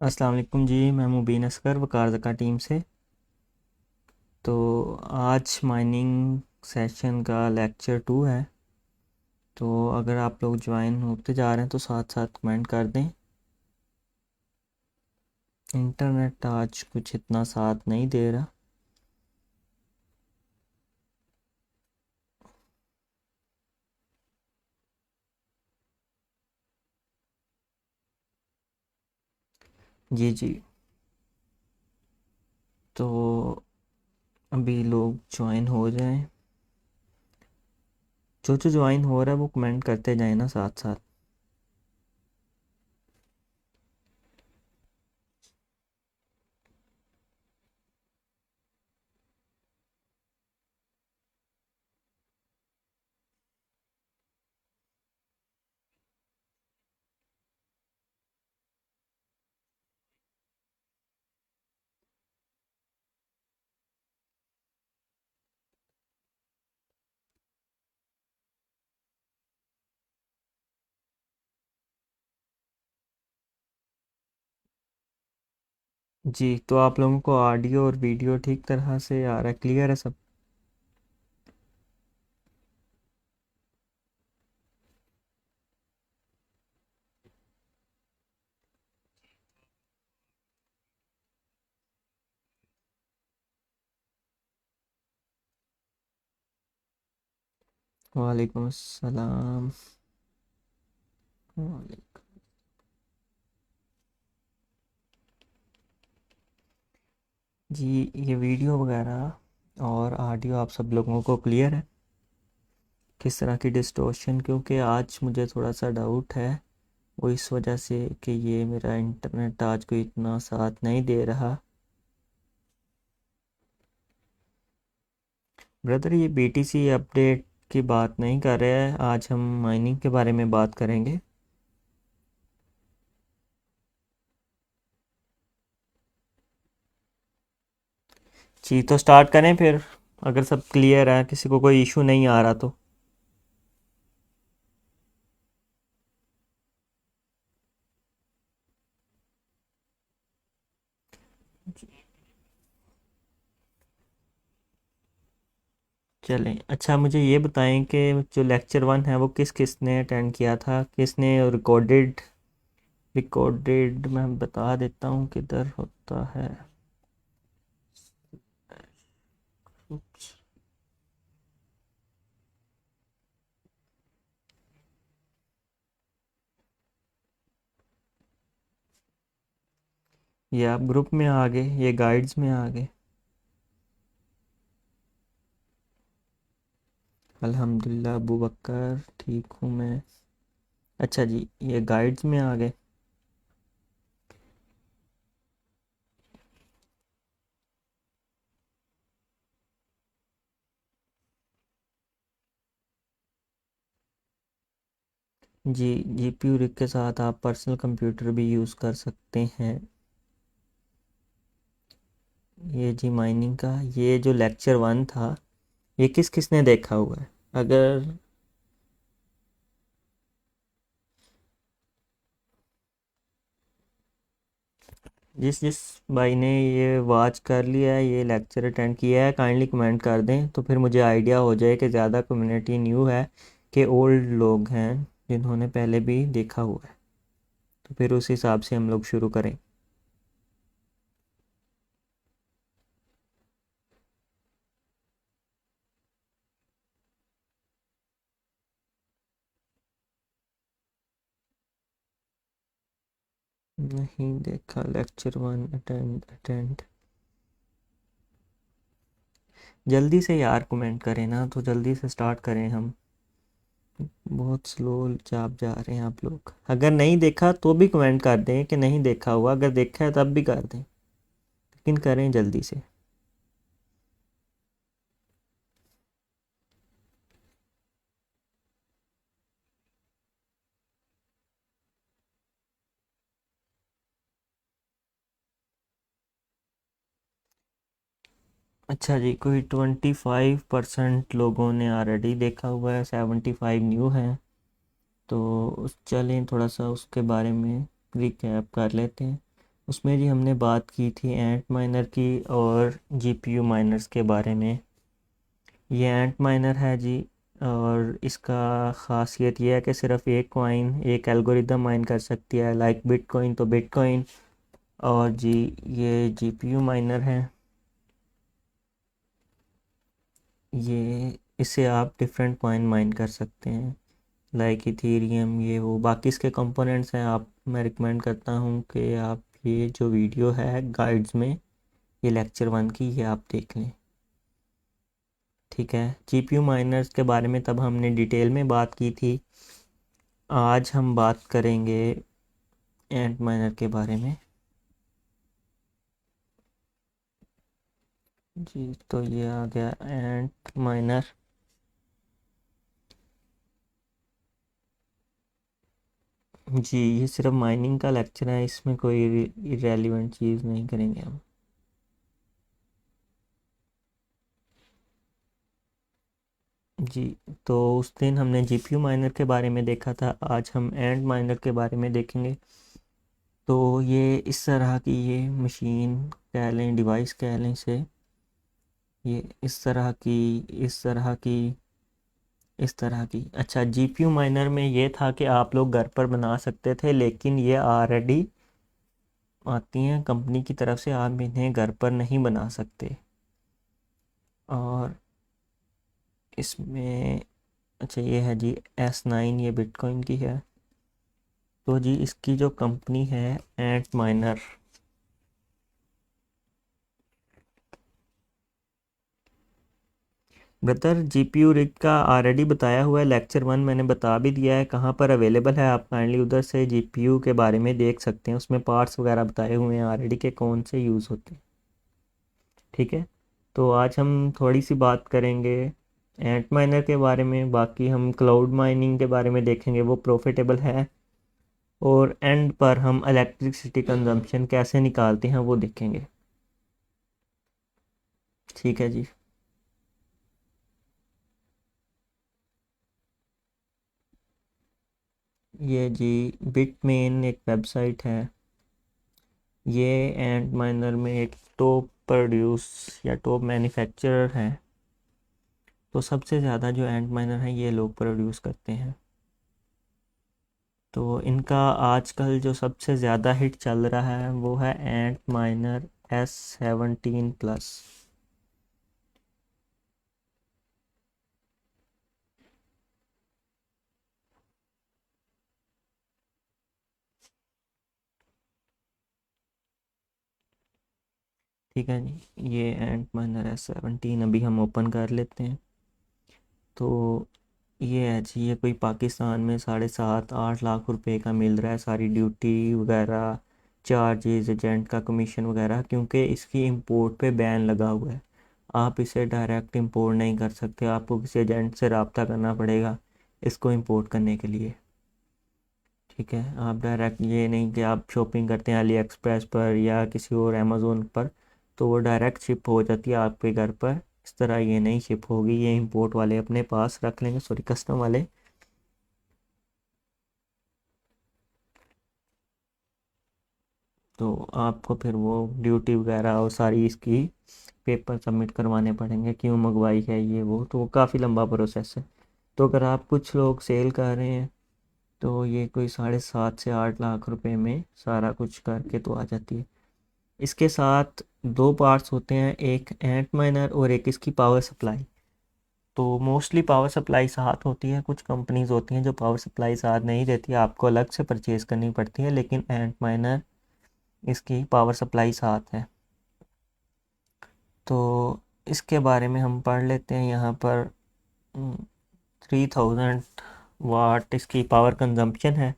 अस्सलाम वालेकुम जी। मैं मुबीन असगर वकार ज़का टीम से। तो आज माइनिंग सेशन का लेक्चर 2 है। तो अगर आप लोग ज्वाइन होते जा रहे हैं तो साथ साथ कमेंट कर दें। इंटरनेट आज कुछ इतना साथ नहीं दे रहा। जी जी। तो अभी लोग ज्वाइन हो जाएं। जो जो ज्वाइन हो रहा है वो कमेंट करते जाएं ना साथ साथ। जी, तो आप लोगों को ऑडियो और वीडियो ठीक तरह से आ रहा है, क्लियर है सब? वालेकुम अस्सलाम। वालेकुम। जी, ये वीडियो वगैरह और ऑडियो आप सब लोगों को क्लियर है? किस तरह की डिस्टॉर्शन, क्योंकि आज मुझे थोड़ा सा डाउट है वो इस वजह से कि ये मेरा इंटरनेट आज कोई इतना साथ नहीं दे रहा। ब्रदर, ये बीटीसी अपडेट की बात नहीं कर रहे हैं, आज हम माइनिंग के बारे में बात करेंगे। जी, तो स्टार्ट करें फिर। अगर सब क्लियर है, किसी को कोई इशू नहीं आ रहा तो। चलें, अच्छा मुझे ये बताएं कि जो लेक्चर 1 है वो किस किस ने अटेंड किया था, किसने रिकॉर्डेड। रिकॉर्डेड मैं बता देता हूँ किधर होता है। ये आप ग्रुप में आ गए, ये गाइड्स में आ गए। अल्हम्दुलिल्लाह अबू बकर, ठीक हूँ मैं। अच्छा जी, ये गाइड्स में आ गए। जी, जीपीयू रिग के साथ आप पर्सनल कंप्यूटर भी यूज़ कर सकते हैं। ये जी माइनिंग का ये जो लेक्चर 1 था, ये किस किस ने देखा हुआ है? अगर जिस जिस भाई ने ये वॉच कर लिया है, ये लेक्चर अटेंड किया है, काइंडली कमेंट कर दें तो फिर मुझे आइडिया हो जाए कि ज़्यादा कम्युनिटी न्यू है कि ओल्ड लोग हैं जिन्होंने पहले भी देखा हुआ है। तो फिर उस हिसाब से हम लोग शुरू करें। नहीं देखा लेक्चर 1, अटेंड अटेंड। जल्दी से यार कमेंट करें ना, तो जल्दी से स्टार्ट करें हम। बहुत स्लो चाप जा रहे हैं आप लोग। अगर नहीं देखा तो भी कमेंट कर दें कि नहीं देखा हुआ, अगर देखा है तब भी कर दें, लेकिन करें जल्दी से। अच्छा जी, कोई 25% लोगों ने ऑलरेडी देखा हुआ है, 75 न्यू हैं। तो चलें थोड़ा सा उसके बारे में रिकैप कर लेते हैं। उसमें जी हमने बात की थी एंट माइनर की और जीपीयू माइनर्स के बारे में। ये एंट माइनर है जी, और इसका ख़ासियत ये है कि सिर्फ एक कॉइन एक एल्गोरिदम माइन कर सकती है, लाइक बिटकॉइन तो बिटकॉइन। और जी ये जीपीयू माइनर है, ये इससे आप डिफरेंट कॉइन माइन कर सकते हैं, लाइक इथेरियम, ये वो बाकी इसके कंपोनेंट्स हैं। आप मैं रिकमेंड करता हूँ कि आप ये जो वीडियो है गाइड्स में, ये लेक्चर 1 की, ये आप देख लें। ठीक है, जीपीयू माइनर्स के बारे में तब हमने डिटेल में बात की थी। आज हम बात करेंगे एंट माइनर के बारे में। जी तो ये आ गया एंट माइनर। जी ये सिर्फ माइनिंग का लेक्चर है, इसमें कोई इरेलीवेंट चीज़ नहीं करेंगे हम। जी तो उस दिन हमने जीपीयू माइनर के बारे में देखा था, आज हम एंड माइनर के बारे में देखेंगे। तो ये इस तरह की ये मशीन कह लें, डिवाइस कह लें इसे, ये इस तरह की। अच्छा, जीपीयू माइनर में ये था कि आप लोग घर पर बना सकते थे, लेकिन ये ऑलरेडी आती हैं कंपनी की तरफ से, आप इन्हें घर पर नहीं बना सकते। और इसमें अच्छा ये है जी S9, ये बिटकॉइन की है। तो जी इसकी जो कंपनी है एंट माइनर, ब्रदर जीपीयू रिग का ऑलरेडी बताया हुआ है, लेक्चर 1 मैंने बता भी दिया है कहाँ पर अवेलेबल है। आप काइंडली उधर से जीपीयू के बारे में देख सकते हैं, उसमें पार्ट्स वगैरह बताए हुए हैं ऑलरेडी के कौन से यूज़ होते हैं। ठीक है, तो आज हम थोड़ी सी बात करेंगे एंट माइनर के बारे में, बाकी हम क्लाउड माइनिंग के बारे में देखेंगे, वो प्रॉफिटेबल है। और एंड पर हम इलेक्ट्रिसिटी कंजम्पशन कैसे निकालते हैं वो देखेंगे। ठीक है जी। ये जी बिटमेन एक वेबसाइट है, ये एंड माइनर में एक टॉप प्रोड्यूस या टॉप मैन्युफैक्चरर है। तो सबसे ज़्यादा जो एंड माइनर है ये लोग प्रोड्यूस करते हैं। तो इनका आजकल जो सबसे ज़्यादा हिट चल रहा है वो है एंट माइनर S17 प्लस। ठीक है जी, ये एंट माइनर S17 अभी हम ओपन कर लेते हैं। तो ये है जी, ये कोई पाकिस्तान में 7.5-8 लाख रुपए का मिल रहा है, सारी ड्यूटी वगैरह, चार्जेस, एजेंट का कमीशन वगैरह, क्योंकि इसकी इंपोर्ट पे बैन लगा हुआ है। आप इसे डायरेक्ट इंपोर्ट नहीं कर सकते, आपको किसी एजेंट से रब्ता करना पड़ेगा इसको इंपोर्ट करने के लिए। ठीक है, आप डायरेक्ट ये नहीं कि आप शॉपिंग करते हैं अली एक्सप्रेस पर या किसी और अमेज़ोन पर तो वो डायरेक्ट शिप हो जाती है आपके घर पर, इस तरह ये नहीं शिप होगी, ये इंपोर्ट वाले अपने पास रख लेंगे, सॉरी कस्टम वाले। तो आपको फिर वो ड्यूटी वगैरह और सारी इसकी पेपर सबमिट करवाने पड़ेंगे, क्यों मंगवाई है ये वो काफ़ी लंबा प्रोसेस है। तो अगर आप कुछ लोग सेल कर रहे हैं तो ये कोई 7.5 से 8 लाख रुपए में सारा कुछ करके तो आ जाती है। इसके साथ दो पार्ट्स होते हैं, एक एंट माइनर और एक इसकी पावर सप्लाई। तो मोस्टली पावर सप्लाई साथ होती है, कुछ कंपनीज होती हैं जो पावर सप्लाई साथ नहीं देती, आपको अलग से परचेज़ करनी पड़ती है, लेकिन एंट माइनर इसकी पावर सप्लाई साथ है। तो इसके बारे में हम पढ़ लेते हैं यहाँ पर। 3000 वाट इसकी पावर कंजम्पशन है।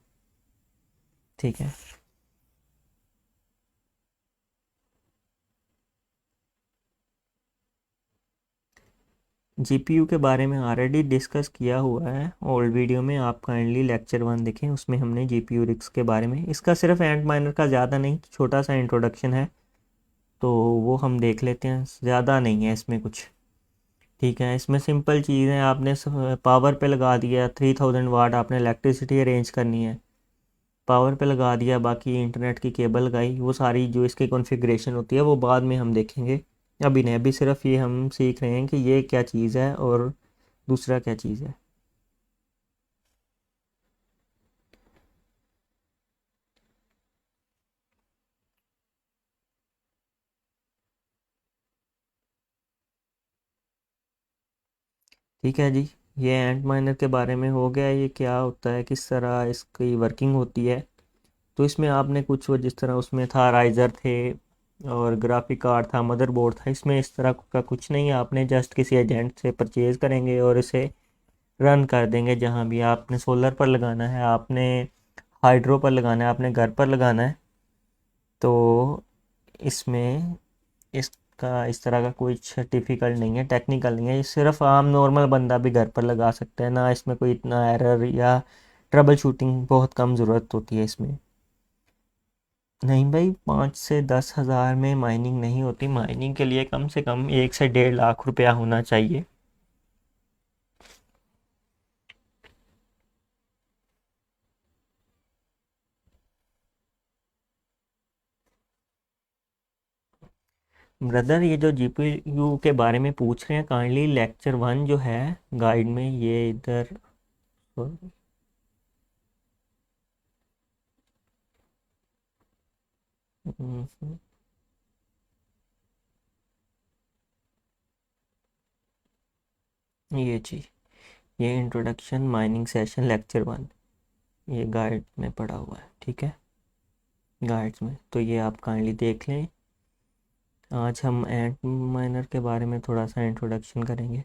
ठीक है, जीपीयू के बारे में ऑलरेडी डिस्कस किया हुआ है ओल्ड वीडियो में, आप काइंडली लेक्चर 1 देखें, उसमें हमने जीपीयू रिक्स के बारे में, इसका सिर्फ एंड माइनर का ज़्यादा नहीं छोटा सा इंट्रोडक्शन है, तो वो हम देख लेते हैं, ज़्यादा नहीं है इसमें कुछ। ठीक है, इसमें सिंपल चीज़ है, आपने पावर पे लगा दिया 3000 वाट, आपने इलेक्ट्रिसिटी अरेंज करनी है। पावर पे लगा दिया, बाकी इंटरनेट की केबल लगाई, वो सारी जो इसकी कॉन्फ़िगरेशन होती है वो बाद में हम देखेंगे। अभी नहीं, अभी सिर्फ ये हम सीख रहे हैं कि ये क्या चीज़ है और दूसरा क्या चीज़ है। ठीक है जी, ये एंट माइनर के बारे में हो गया। ये क्या होता है, किस तरह इसकी वर्किंग होती है। तो इसमें आपने कुछ, वो जिस तरह उसमें था राइज़र थे और ग्राफिक कार्ड था, मदरबोर्ड था, इसमें इस तरह का कुछ नहीं है। आपने जस्ट किसी एजेंट से परचेज़ करेंगे और इसे रन कर देंगे। जहाँ भी आपने सोलर पर लगाना है, आपने हाइड्रो पर लगाना है, आपने घर पर लगाना है, तो इसमें इसका इस तरह का कुछ डिफ़िकल्ट नहीं है, टेक्निकल नहीं है। ये सिर्फ आम नॉर्मल बंदा भी घर पर लगा सकता है ना। इसमें कोई इतना एरर या ट्रबल शूटिंग बहुत कम ज़रूरत होती है इसमें। नहीं भाई, 5 से 10 हज़ार में माइनिंग नहीं होती। माइनिंग के लिए कम से कम 1 से 1.5 लाख रुपया होना चाहिए। ब्रदर, ये जो जीपीयू के बारे में पूछ रहे हैं, काइंडली लेक्चर 1 जो है गाइड में, ये इधर। हम्म, ये जी, ये इंट्रोडक्शन माइनिंग सेशन लेक्चर 1, ये गाइड में पढ़ा हुआ है, ठीक है। गाइड्स में तो ये आप काइंडली देख लें। आज हम एंट माइनर के बारे में थोड़ा सा इंट्रोडक्शन करेंगे।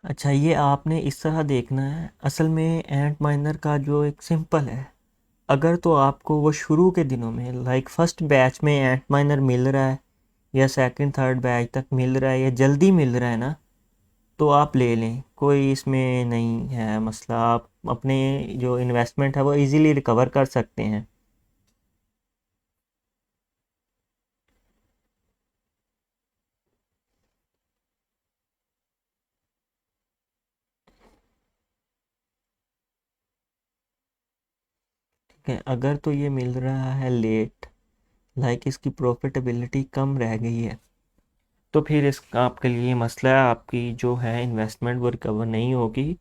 अच्छा, ये आपने इस तरह देखना है। असल में एंट माइनर का जो एक सिंपल है, अगर तो आपको वो शुरू के दिनों में लाइक फर्स्ट बैच में एंट माइनर मिल रहा है, या सेकंड थर्ड बैच तक मिल रहा है, या जल्दी मिल रहा है ना, तो आप ले लें, कोई इसमें नहीं है मसला। आप अपने जो इन्वेस्टमेंट है वो इजीली रिकवर कर सकते हैं। ठीक है, अगर तो ये मिल रहा है लेट, लाइक इसकी प्रॉफिटेबिलिटी कम रह गई है, तो फिर इसका आपके लिए मसला है, आपकी जो है इन्वेस्टमेंट वो रिकवर नहीं होगी।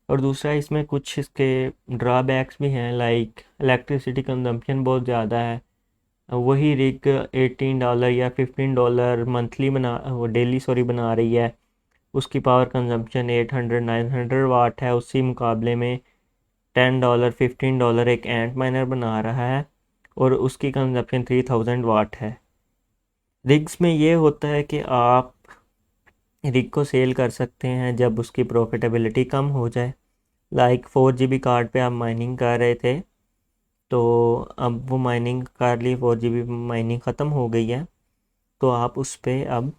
और दूसरा, इसमें कुछ इसके ड्रॉबैक्स भी हैं, लाइक इलेक्ट्रिसिटी कंजम्पशन बहुत ज़्यादा है। वही रिग $18 या $15 मंथली बना, वो डेली सॉरी बना रही है, उसकी पावर कंजम्पशन 800-900 वाट है। उसी मुकाबले में $10-15 एक एंट माइनर बना रहा है और उसकी कंजम्पशन 3000 वाट है। रिग्स में ये होता है कि आप रिग को सेल कर सकते हैं जब उसकी प्रॉफिटेबिलिटी कम हो जाए। लाइक 4 GB कार्ड पे आप माइनिंग कर रहे थे, तो अब वो माइनिंग कर ली, 4 GB माइनिंग ख़त्म हो गई है, तो आप उस पे अब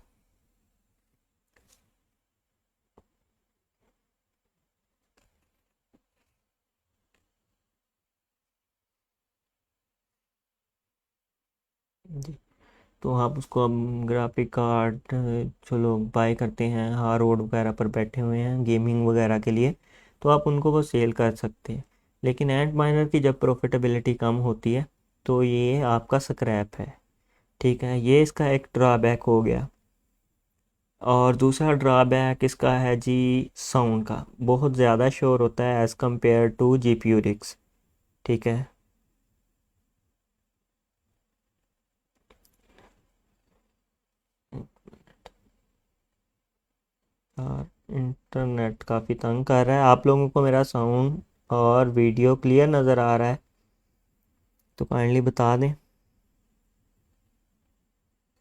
जी, तो आप उसको अब ग्राफिक कार्ड जो लोग बाय करते हैं, हाँ रोड वगैरह पर बैठे हुए हैं गेमिंग वगैरह के लिए, तो आप उनको वो सेल कर सकते हैं। लेकिन एंट माइनर की जब प्रॉफिटेबिलिटी कम होती है, तो ये आपका स्क्रैप है। ठीक है, ये इसका एक ड्रॉबैक हो गया। और दूसरा ड्रॉबैक इसका है जी, साउंड का। बहुत ज़्यादा शोर होता है as compare to GPU rigs. ठीक है। और इंटरनेट काफ़ी तंग कर रहा है। आप लोगों को मेरा साउंड और वीडियो क्लियर नज़र आ रहा है तो काइंडली बता दें।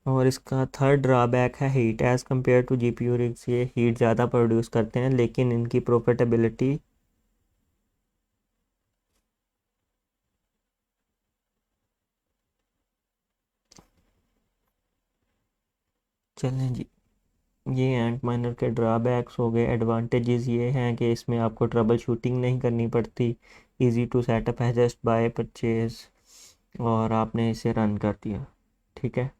और इसका थर्ड ड्रॉबैक है heat. As compare to GPU rigs ये हीट ज़्यादा प्रोड्यूस करते हैं, लेकिन इनकी प्रॉफिटेबिलिटी। चलें जी, ये एंट माइनर के ड्रॉबैक्स हो गए। एडवांटेजेस ये हैं कि इसमें आपको ट्रबल शूटिंग नहीं करनी पड़ती, इजी टू सेटअप है, जस्ट बाय परचेज और आपने इसे रन कर दिया। ठीक है।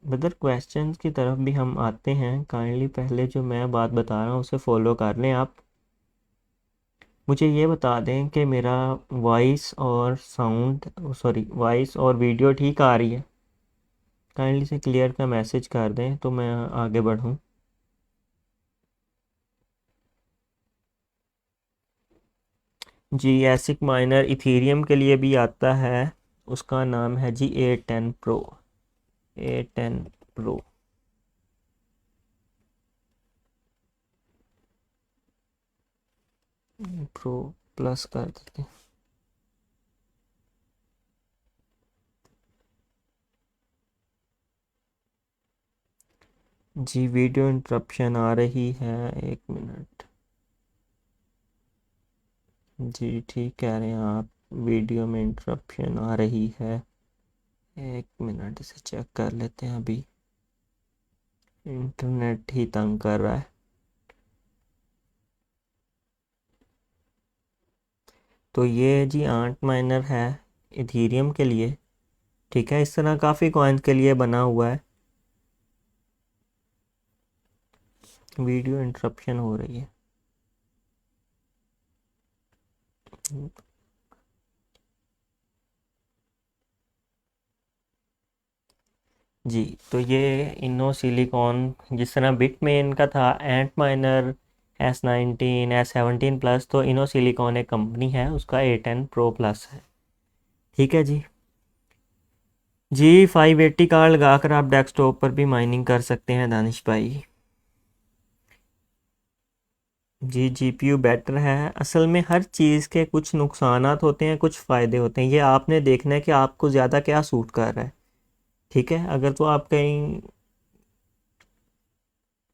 ब्रदर क्वेश्चंस की तरफ भी हम आते हैं, काइंडली पहले जो मैं बात बता रहा हूँ उसे फॉलो कर लें आप। मुझे ये बता दें कि मेरा वॉइस और साउंड, सॉरी वॉइस और वीडियो ठीक आ रही है। काइंडली से क्लियर का मैसेज कर दें तो मैं आगे बढ़ूँ। जी एसिक माइनर इथीरियम के लिए भी आता है, उसका नाम है जी A10 Pro। A10 Pro pro plus कर देते हैं। जी वीडियो इंटरप्शन आ रही है, 1 मिनट। जी ठीक कह रहे हैं आप, वीडियो में इंटरप्शन आ रही है। 1 मिनट इसे चेक कर लेते हैं, अभी इंटरनेट ही तंग कर रहा है। तो ये जी आंट माइनर है इथीरियम के लिए, ठीक है। इस तरह काफ़ी कॉइन्स के लिए बना हुआ है। वीडियो इंटरप्शन हो रही है। जी तो ये इनो सिलिकॉन, जिस तरह बिट में इनका था एंट माइनर S19 S17 प्लस, तो इनो सिलिकॉन एक कंपनी है, उसका A10 Pro प्लस है। ठीक है जी। जी 580 कार्ड लगाकर आप डेस्कटॉप पर भी माइनिंग कर सकते हैं दानिश भाई। जी जीपीयू बेटर है। असल में हर चीज़ के कुछ नुकसानात होते हैं, कुछ फ़ायदे होते हैं, ये आपने देखना है कि आपको ज़्यादा क्या सूट कर रहा है। ठीक है, अगर तो आप कहीं।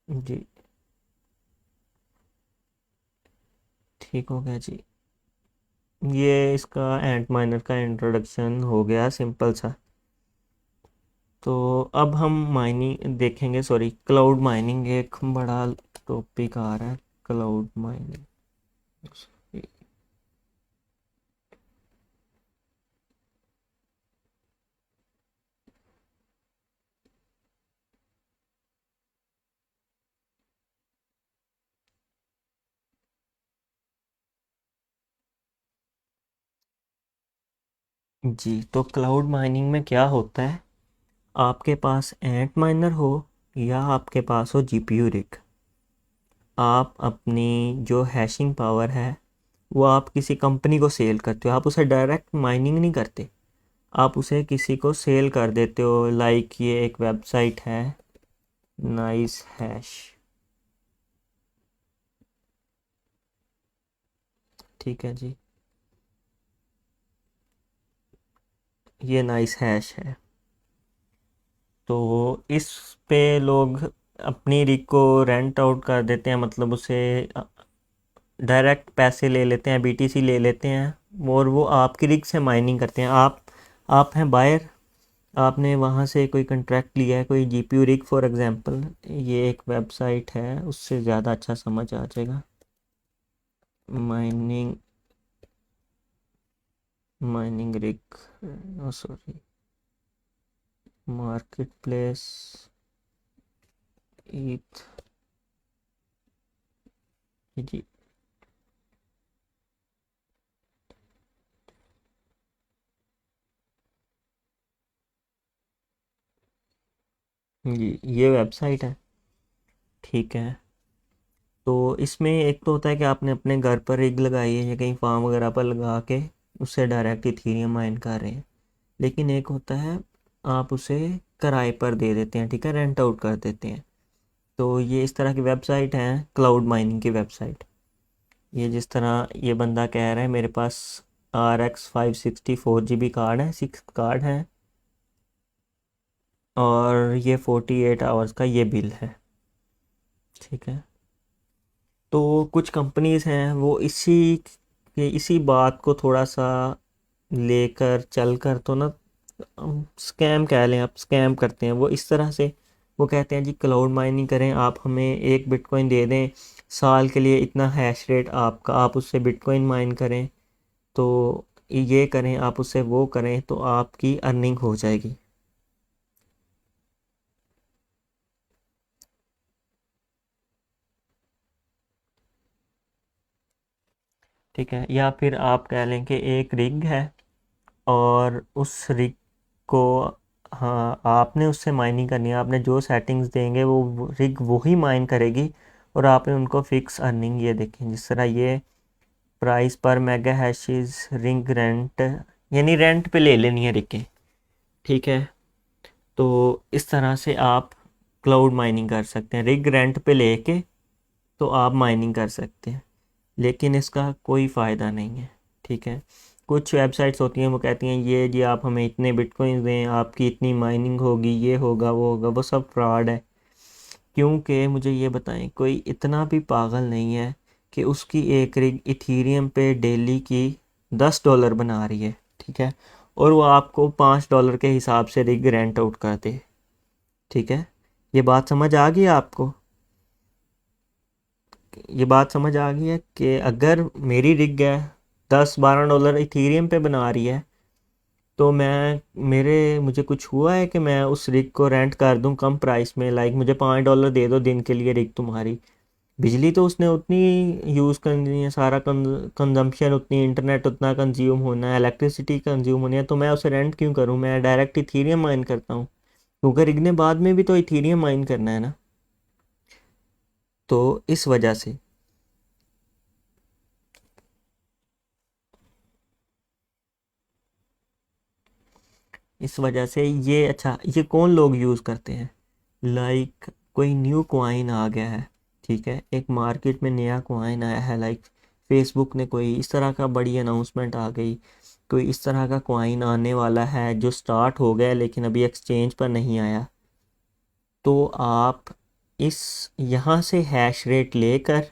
जी ठीक हो गया जी। ये इसका एंट माइनर का इंट्रोडक्शन हो गया सिंपल सा। तो अब हम माइनिंग देखेंगे, सॉरी क्लाउड माइनिंग एक बड़ा टॉपिक आ रहा है, क्लाउड माइनिंग। जी तो क्लाउड माइनिंग में क्या होता है, आपके पास एंट माइनर हो या आपके पास हो जीपीयू रिग, आप अपनी जो हैशिंग पावर है वो आप किसी कंपनी को सेल करते हो। आप उसे डायरेक्ट माइनिंग नहीं करते, आप उसे किसी को सेल कर देते हो। लाइक ये एक वेबसाइट है, नाइस हैश। ठीक है जी, ये नाइस हैश है। तो इस पे लोग अपनी रिग को रेंट आउट कर देते हैं, मतलब उसे डायरेक्ट पैसे ले लेते हैं, बीटीसी ले लेते हैं और वो आपकी रिग से माइनिंग करते हैं। आप हैं बायर, आपने वहाँ से कोई कंट्रैक्ट लिया है, कोई जीपीयू रिग फॉर एग्जांपल। ये एक वेबसाइट है, उससे ज़्यादा अच्छा समझ आ जाएगा। Mining, mining rig, sorry, marketplace eth. जी जी ये वेबसाइट है, ठीक है। तो इसमें एक तो होता है कि आपने अपने घर पर रिग लगाई है या कहीं फार्म वगैरह पर लगा के उससे डायरेक्ट इथीरियम माइन कर रहे हैं। लेकिन एक होता है आप उसे किराए पर दे देते हैं, ठीक है, रेंट आउट कर देते हैं। तो ये इस तरह की वेबसाइट है, क्लाउड माइनिंग की वेबसाइट। ये जिस तरह ये बंदा कह रहा है मेरे पास RX 560 4 GB कार्ड है, 6 कार्ड हैं, और ये 48 आवर्स का ये बिल है। ठीक है, तो कुछ कंपनीज हैं वो इसी बात को थोड़ा सा लेकर चल कर तो ना, स्कैम कह लें आप, स्कैम करते हैं वो इस तरह से। वो कहते हैं जी क्लाउड माइनिंग करें, आप हमें 1 बिटकॉइन दे दें, साल के लिए इतना हैश रेट आपका, आप उससे बिटकॉइन माइन करें, तो ये करें आप उससे वो करें तो आपकी अर्निंग हो जाएगी। ठीक है, या फिर आप कह लें कि एक रिग है और उस रिग को, हाँ, आपने उससे माइनिंग करनी है, आपने जो सेटिंग्स देंगे वो रिग वही माइन करेगी और आपने उनको फिक्स अर्निंग, ये देखें जिस तरह ये प्राइस पर मेगा हैशेस रिंग रेंट, यानी रेंट पे ले लेनी है रिगें। ठीक है, तो इस तरह से आप क्लाउड माइनिंग कर सकते हैं, रिग रेंट पे लेके तो आप माइनिंग कर सकते हैं, लेकिन इसका कोई फ़ायदा नहीं है। ठीक है, कुछ वेबसाइट्स होती हैं वो कहती हैं ये जी आप हमें इतने बिटकॉइंस दें, आपकी इतनी माइनिंग होगी, ये होगा वो होगा, वो सब फ्रॉड है। क्योंकि मुझे ये बताएं, कोई इतना भी पागल नहीं है कि उसकी एक रिग इथीरियम पे डेली की $10 बना रही है, ठीक है, और वो आपको $5 के हिसाब से रिग रेंट आउट कर दे। ठीक है, ये बात समझ आ गई आपको? ये बात समझ आ गई है कि अगर मेरी रिग है $10-12 इथीरियम पे बना रही है, तो मुझे कुछ हुआ है कि मैं उस रिग को रेंट कर दूं कम प्राइस में, लाइक मुझे $5 दे दो दिन के लिए रिग तुम्हारी, बिजली तो उसने उतनी यूज़ करनी है, सारा कंजम्पशन उतनी, इंटरनेट उतना कंज्यूम होना है, इलेक्ट्रिसिटी कंज्यूम होनी है, तो मैं उसे रेंट क्यों करूं, मैं डायरेक्ट इथीरियम माइन करता हूं, क्योंकि रिग ने बाद में भी तो इथीरियम माइन करना है ना। तो इस वजह से ये, अच्छा, ये कौन लोग यूज़ करते हैं, लाइक कोई न्यू कॉइन आ गया है, ठीक है, एक मार्केट में नया कॉइन आया है, लाइक फेसबुक ने कोई इस तरह का बड़ी अनाउंसमेंट आ गई, कोई इस तरह का कॉइन आने वाला है जो स्टार्ट हो गया लेकिन अभी एक्सचेंज पर नहीं आया, तो आप इस यहाँ से हैश रेट लेकर,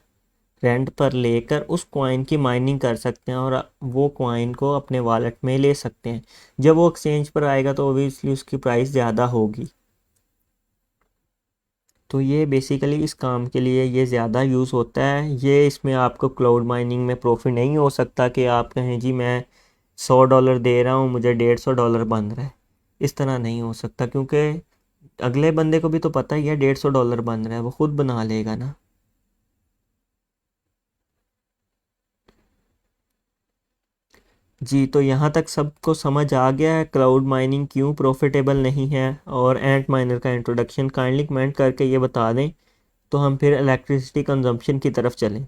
रेंट पर लेकर उस कॉइन की माइनिंग कर सकते हैं और वो कॉइन को अपने वॉलेट में ले सकते हैं। जब वो एक्सचेंज पर आएगा तो ओबियसली उसकी प्राइस ज़्यादा होगी। तो ये बेसिकली इस काम के लिए ये ज़्यादा यूज़ होता है। ये इसमें आपको क्लाउड माइनिंग में प्रॉफिट नहीं हो सकता कि आप कहें जी मैं $100 दे रहा हूँ, मुझे $150 बन रहा है। इस तरह नहीं हो सकता, क्योंकि अगले बंदे को भी तो पता ही है $150 बन रहा है, वो खुद बना लेगा ना। जी, तो यहाँ तक सबको समझ आ गया है क्लाउड माइनिंग क्यों प्रॉफिटेबल नहीं है, और एंट माइनर का इंट्रोडक्शन काइंडली कमेंट करके ये बता दें, तो हम फिर इलेक्ट्रिसिटी कंजम्पशन की तरफ चलें।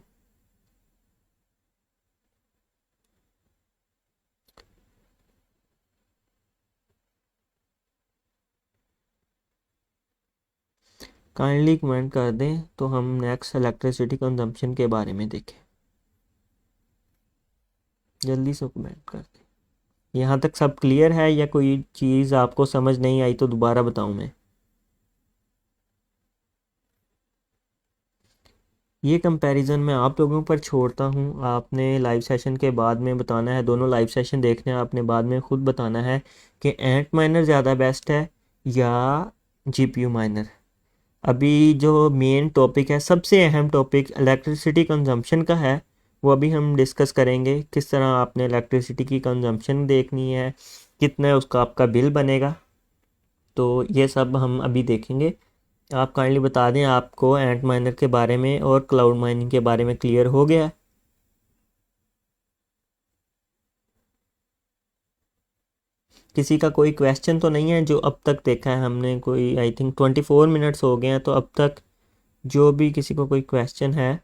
काइंडली कमेंट कर दें तो हम नेक्स्ट इलेक्ट्रिसिटी कंजम्पशन के बारे में देखें। जल्दी से कमेंट कर दें। यहाँ तक सब क्लियर है या कोई चीज़ आपको समझ नहीं आई तो दोबारा बताऊँ मैं? ये कंपैरिजन मैं आप लोगों पर छोड़ता हूँ, आपने लाइव सेशन के बाद में बताना है, दोनों लाइव सेशन देखने हैं आपने, बाद में खुद बताना है कि एंट माइनर ज़्यादा बेस्ट है या जीपीयू माइनर। अभी जो मेन टॉपिक है, सबसे अहम टॉपिक इलेक्ट्रिसिटी कंजम्पशन का है, वो अभी हम डिस्कस करेंगे, किस तरह आपने इलेक्ट्रिसिटी की कंजम्पशन देखनी है, कितना उसका आपका बिल बनेगा, तो ये सब हम अभी देखेंगे। आप काइंडली बता दें आपको एंट माइनर के बारे में और क्लाउड माइनिंग के बारे में क्लियर हो गया है? किसी का कोई क्वेश्चन तो नहीं है जो अब तक देखा है हमने, कोई आई थिंक 24 मिनट्स हो गए हैं, तो अब तक जो भी किसी को कोई क्वेश्चन है।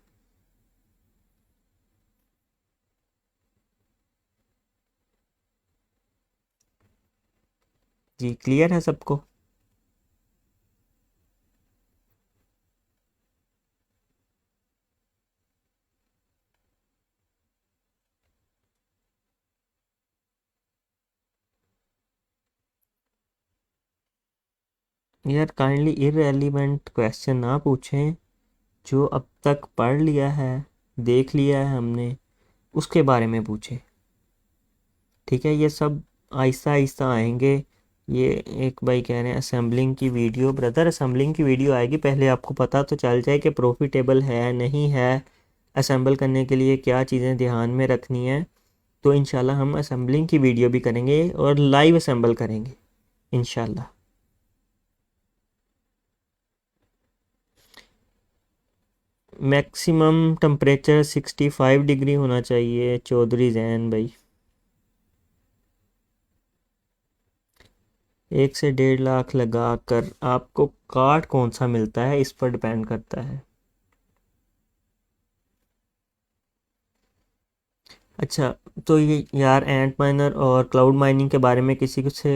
जी, क्लियर है सबको? यार काइंडली इररेलीवेंट क्वेश्चन ना पूछें, जो अब तक पढ़ लिया है, देख लिया है हमने, उसके बारे में पूछें। ठीक है, ये सब आहिस्ता आहिस्ता आएंगे। ये एक भाई कह रहे हैं असेंबलिंग की वीडियो, ब्रदर असेंबलिंग की वीडियो आएगी, पहले आपको पता तो चल जाए कि प्रॉफिटेबल है नहीं है, असेंबल करने के लिए क्या चीज़ें ध्यान में रखनी है। तो इंशाल्लाह हम असेंबलिंग की वीडियो भी करेंगे और लाइव असेंबल करेंगे इंशाल्लाह। मैक्सिमम टेम्परेचर 65 डिग्री होना चाहिए चौधरी जैन भाई। 1 से 1.5 लाख लगा कर आपको कार्ड कौन सा मिलता है इस पर डिपेंड करता है। अच्छा, तो ये यार एंट माइनर और क्लाउड माइनिंग के बारे में किसी से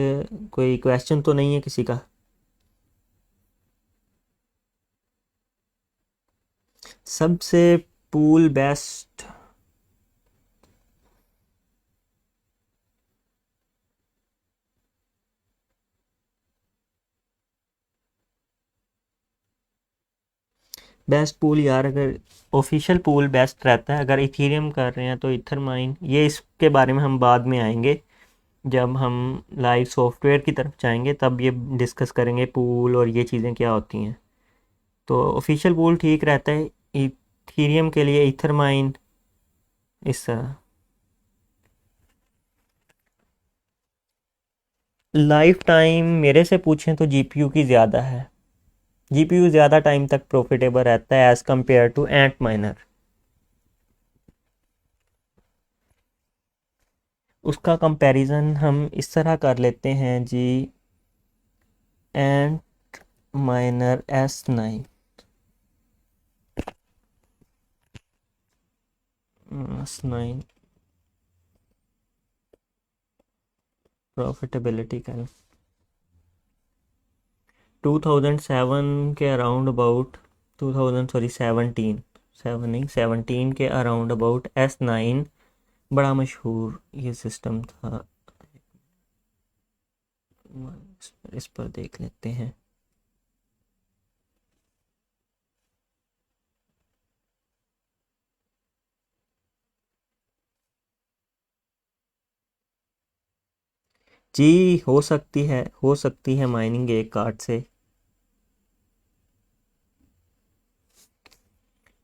कोई क्वेश्चन तो नहीं है किसी का? सबसे पूल बेस्ट। बेस्ट पूल यार, अगर ऑफिशियल पूल बेस्ट रहता है, अगर इथीरियम कर रहे हैं तो इथरमाइन, ये इसके बारे में हम बाद में आएंगे जब हम लाइव सॉफ्टवेयर की तरफ जाएंगे, तब ये डिस्कस करेंगे पूल और ये चीज़ें क्या होती हैं। तो ऑफिशियल पूल ठीक रहता है इथीरियम के लिए, इथरमाइन इस तरह। लाइफ टाइम मेरे से पूछें तो जीपीयू की ज़्यादा है। जीपीयू ज़्यादा टाइम तक प्रॉफिटेबल रहता है as compare to ant miner. उसका कंपैरिजन हम इस तरह कर लेते हैं जी। एंट माइनर S9, S9 प्रॉफिटेबिलिटी का 2007 के अराउंड अबाउट, 2000 सॉरी 17, 7 नहीं 17 के अराउंड अबाउट S9 बड़ा मशहूर ये सिस्टम था। इस पर देख लेते हैं जी। हो सकती है माइनिंग एक कार्ड से।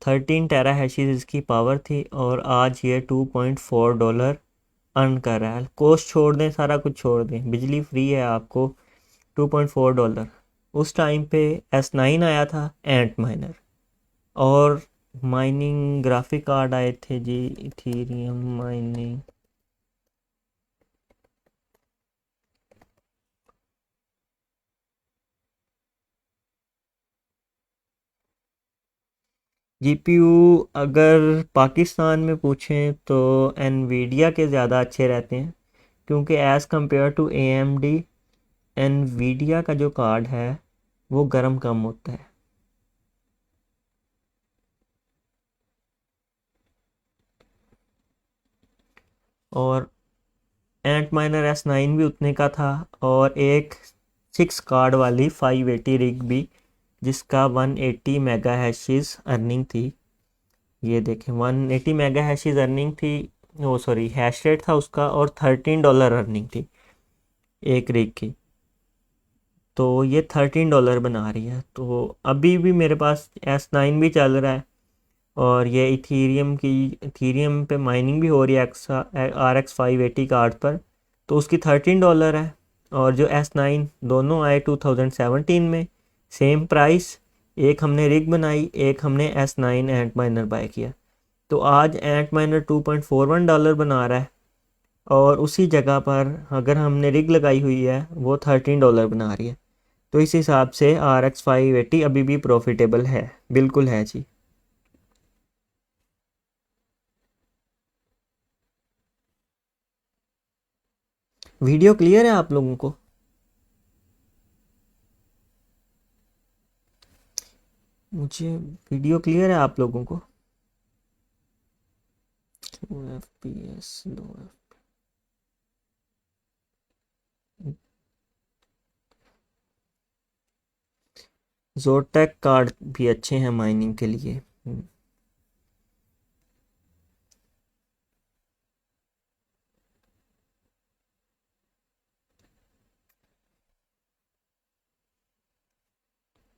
13 टेरा इसकी पावर थी और आज ये $2.4 अर्न कर रहा है। कॉस्ट छोड़ दें, सारा कुछ छोड़ दें, बिजली फ्री है आपको। $2.4 उस टाइम पे S9 आया था एंट माइनर, और माइनिंग ग्राफिक कार्ड आए थे जी, इथीरियम माइनिंग। जीपीयू अगर पाकिस्तान में पूछें तो एनवीडिया के ज़्यादा अच्छे रहते हैं, क्योंकि as compare to AMD Nvidia का जो कार्ड है वो गर्म कम होता है। और एंट माइनर S9 भी उतने का था, और एक 6 कार्ड वाली 580 रिग भी, जिसका 180 मेगा हैशेस अर्निंग थी। ये देखें 180 मेगा हैशेस अर्निंग थी, वो सॉरी हैश रेट था उसका, और $13 अर्निंग थी एक रिग की। तो ये $13 बना रही है। तो अभी भी मेरे पास S9 भी चल रहा है, और ये इथीरियम पे माइनिंग भी हो रही है RX 580 कार्ड पर, तो उसकी $13 है। और जो S9 दोनों आए 2017 में, सेम प्राइस। एक हमने रिग बनाई, एक हमने S9 एंट माइनर बाय किया। तो आज एंट माइनर $2.41 बना रहा है, और उसी जगह पर अगर हमने रिग लगाई हुई है वो $13 बना रही है। तो इस हिसाब से RX 580 अभी भी प्रॉफिटेबल है, बिल्कुल है जी। वीडियो क्लियर है आप लोगों को? मुझे वीडियो क्लियर है आप लोगों को? FPS लो। जोटेक कार्ड भी अच्छे हैं माइनिंग के लिए।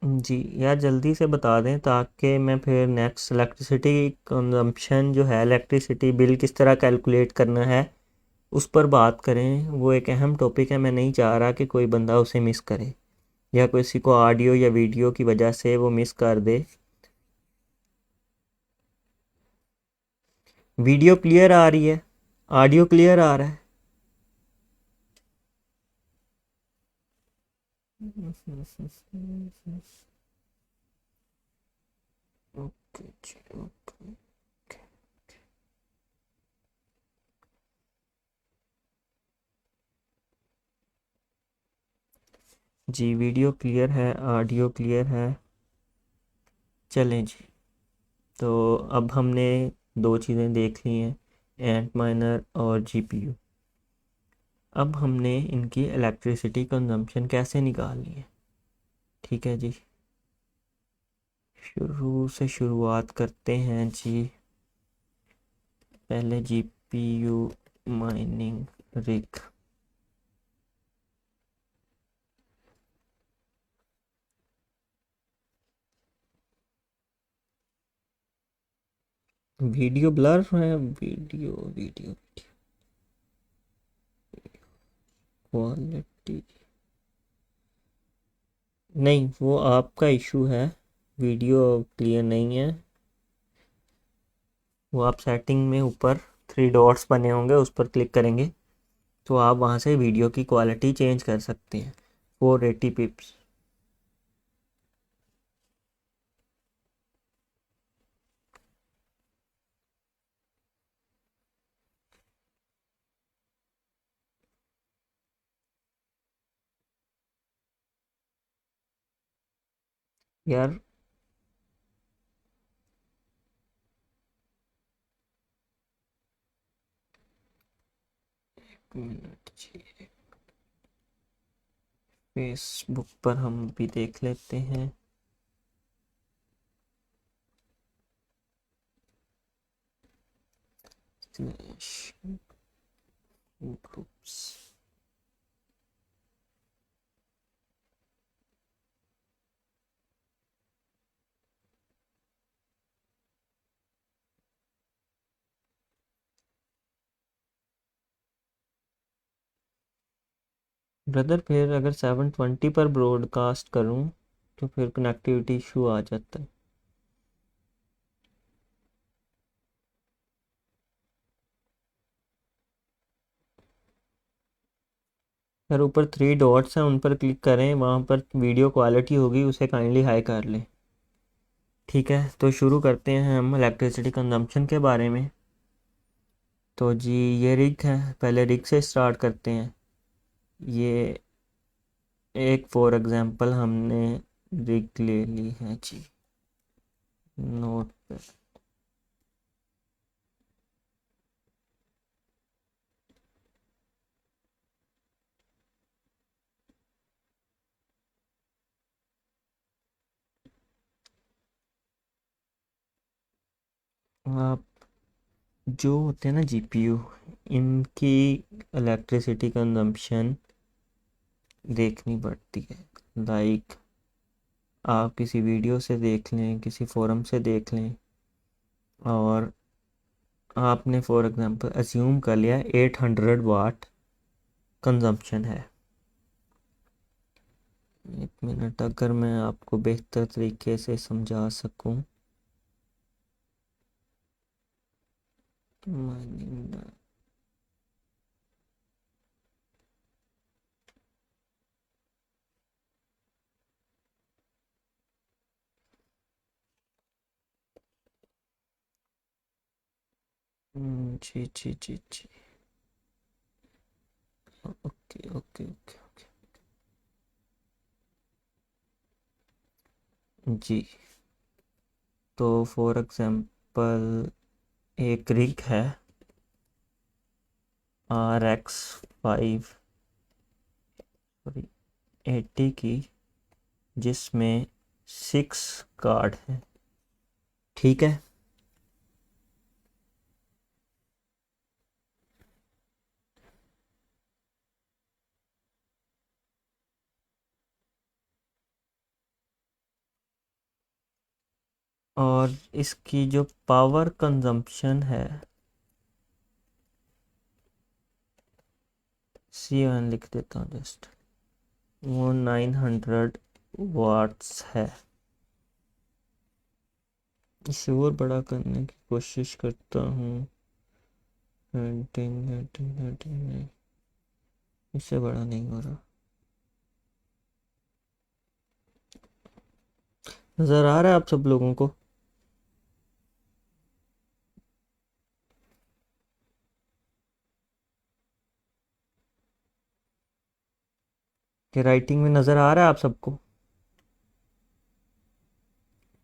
जी यार, जल्दी से बता दें ताकि मैं फिर नेक्स्ट इलेक्ट्रिसिटी कंजम्पशन जो है, इलेक्ट्रिसिटी बिल किस तरह कैलकुलेट करना है, उस पर बात करें। वो एक अहम टॉपिक है, मैं नहीं चाह रहा कि कोई बंदा उसे मिस करे, या किसी को ऑडियो या वीडियो की वजह से वो मिस कर दे। वीडियो क्लियर आ रही है, ऑडियो क्लियर आ रहा है? ओके जी, ओके। जी वीडियो क्लियर है, ऑडियो क्लियर है। चलें जी। तो अब हमने दो चीज़ें देख ली हैं, एंट माइनर और जीपीयू। अब हमने इनकी इलेक्ट्रिसिटी कंजम्पशन कैसे निकालनी है। ठीक है जी, शुरू से शुरुआत करते हैं जी। पहले GPU mining rig. Video blur है, वीडियो वीडियो क्वालिटी नहीं, वो आपका इशू है। वीडियो क्लियर नहीं है। वो आप सेटिंग में ऊपर थ्री डॉट्स बने होंगे, उस पर क्लिक करेंगे तो आप वहाँ से वीडियो की क्वालिटी चेंज कर सकते हैं। 480 पिप्स। यार एक मिनट जी, फेसबुक पर हम भी देख लेते हैं। ग्रुप्स। ब्रदर फिर अगर 720 पर ब्रॉडकास्ट करूं तो फिर कनेक्टिविटी इशू आ जाता है। यार ऊपर थ्री डॉट्स हैं, उन पर क्लिक करें, वहाँ पर वीडियो क्वालिटी होगी, उसे काइंडली हाई कर लें। ठीक है, तो शुरू करते हैं हम इलेक्ट्रिसिटी कंजम्पशन के बारे में। तो जी ये रिग है, पहले रिग से स्टार्ट करते हैं। ये एक फॉर एग्जांपल हमने रिग ले ली है जी, नोट पे। आप जो होते हैं ना जीपीयू, इनकी इलेक्ट्रिसिटी कंजम्पशन देखनी पड़ती है। लाइक आप किसी वीडियो से देख लें, किसी फोरम से देख लें, और आपने फॉर एग्जांपल अज्यूम कर लिया 800 वाट कंजम्पशन है। एक मिनट, अगर मैं आपको बेहतर तरीके से समझा सकूं। माइनिंग। जी जी जी जी। ओके ओके ओके ओके जी। तो फॉर एग्जांपल एक रिग है RX 5 सॉरी 80 की, जिसमें 6 कार्ड हैं। ठीक है, और इसकी जो पावर कंजम्पशन है, C1 लिख देता हूँ जस्ट, वो 900 वाट्स है। इसे और बड़ा करने की कोशिश करता हूँ। इससे बड़ा नहीं हो रहा। नज़र आ रहा है आप सब लोगों को? कि राइटिंग में नज़र आ रहा है आप सबको?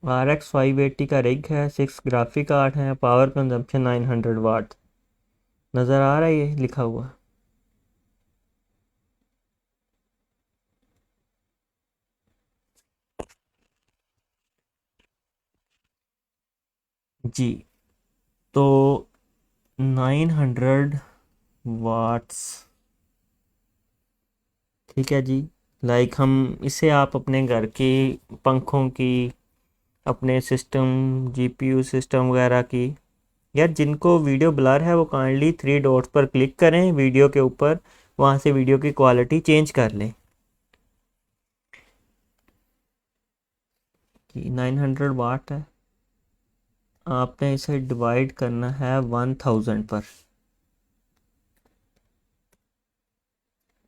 RX 580 का रिग है, 6 ग्राफिक कार्ड है, पावर कंजम्पशन 900 वाट। नज़र आ रहा है ये लिखा हुआ? जी। तो 900 वाट्स, ठीक है जी। लाइक हम इसे आप अपने घर की पंखों की, अपने सिस्टम, जीपीयू सिस्टम वगैरह की, यार जिनको वीडियो ब्लर है वो काइंडली 3 डॉट्स पर क्लिक करें वीडियो के ऊपर, वहाँ से वीडियो की क्वालिटी चेंज कर लें। कि 900 वाट है, आपने इसे डिवाइड करना है 1000 पर।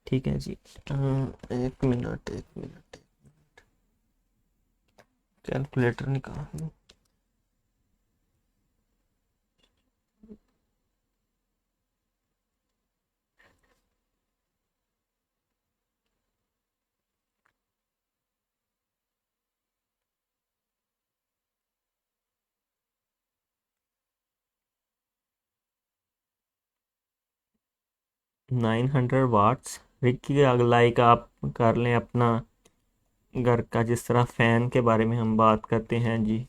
ठीक है जी। एक मिनट, एक मिनट, कैलकुलेटर निकाल। 900 वाट्स रिक्की, लाइक आप कर लें अपना घर का, जिस तरह फ़ैन के बारे में हम बात करते हैं जी,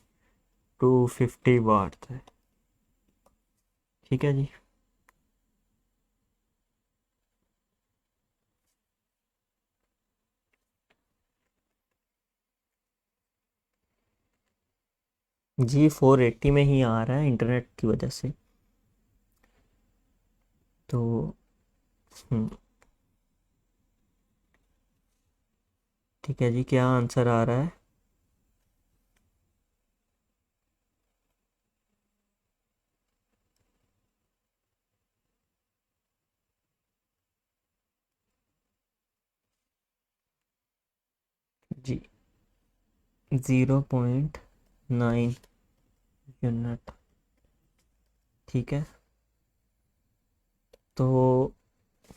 250 वाट है। ठीक है जी। जी 480 में ही आ रहा है इंटरनेट की वजह से। तो हम्म, ठीक है जी, क्या आंसर आ रहा है? जी 0.9 यूनिट। ठीक है। तो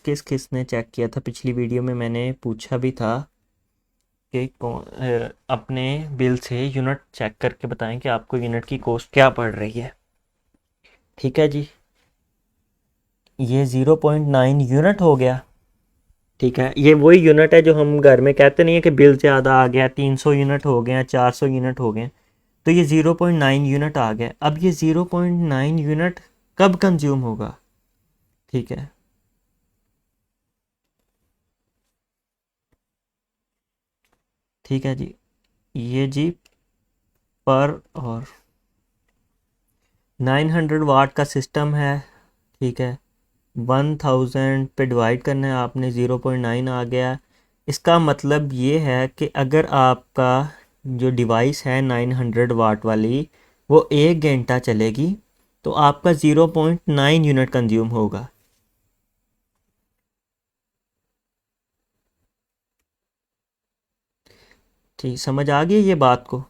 किस किस ने चेक किया था? पिछली वीडियो में मैंने पूछा भी था कि अपने बिल से यूनिट चेक करके बताएं कि आपको यूनिट की कॉस्ट क्या पड़ रही है। ठीक है जी। ये 0.9 यूनिट हो गया। ठीक है, ये वही यूनिट है जो हम घर में कहते नहीं है कि बिल ज़्यादा आ गया, 300 यूनिट हो गए, 400 यूनिट हो गए। तो ये 0.9 यूनिट आ गया। अब ये 0.9 यूनिट कब कंज्यूम होगा? ठीक है। ठीक है जी। ये जी पर और 900 वाट का सिस्टम है। ठीक है। 1000 पे डिवाइड करना है आपने, 0.9 आ गया। इसका मतलब ये है कि अगर आपका जो डिवाइस है 900 वाट वाली, वो 1 घंटा चलेगी, तो आपका 0.9 यूनिट कंज्यूम होगा। ठीक, समझ आ गई ये बात को?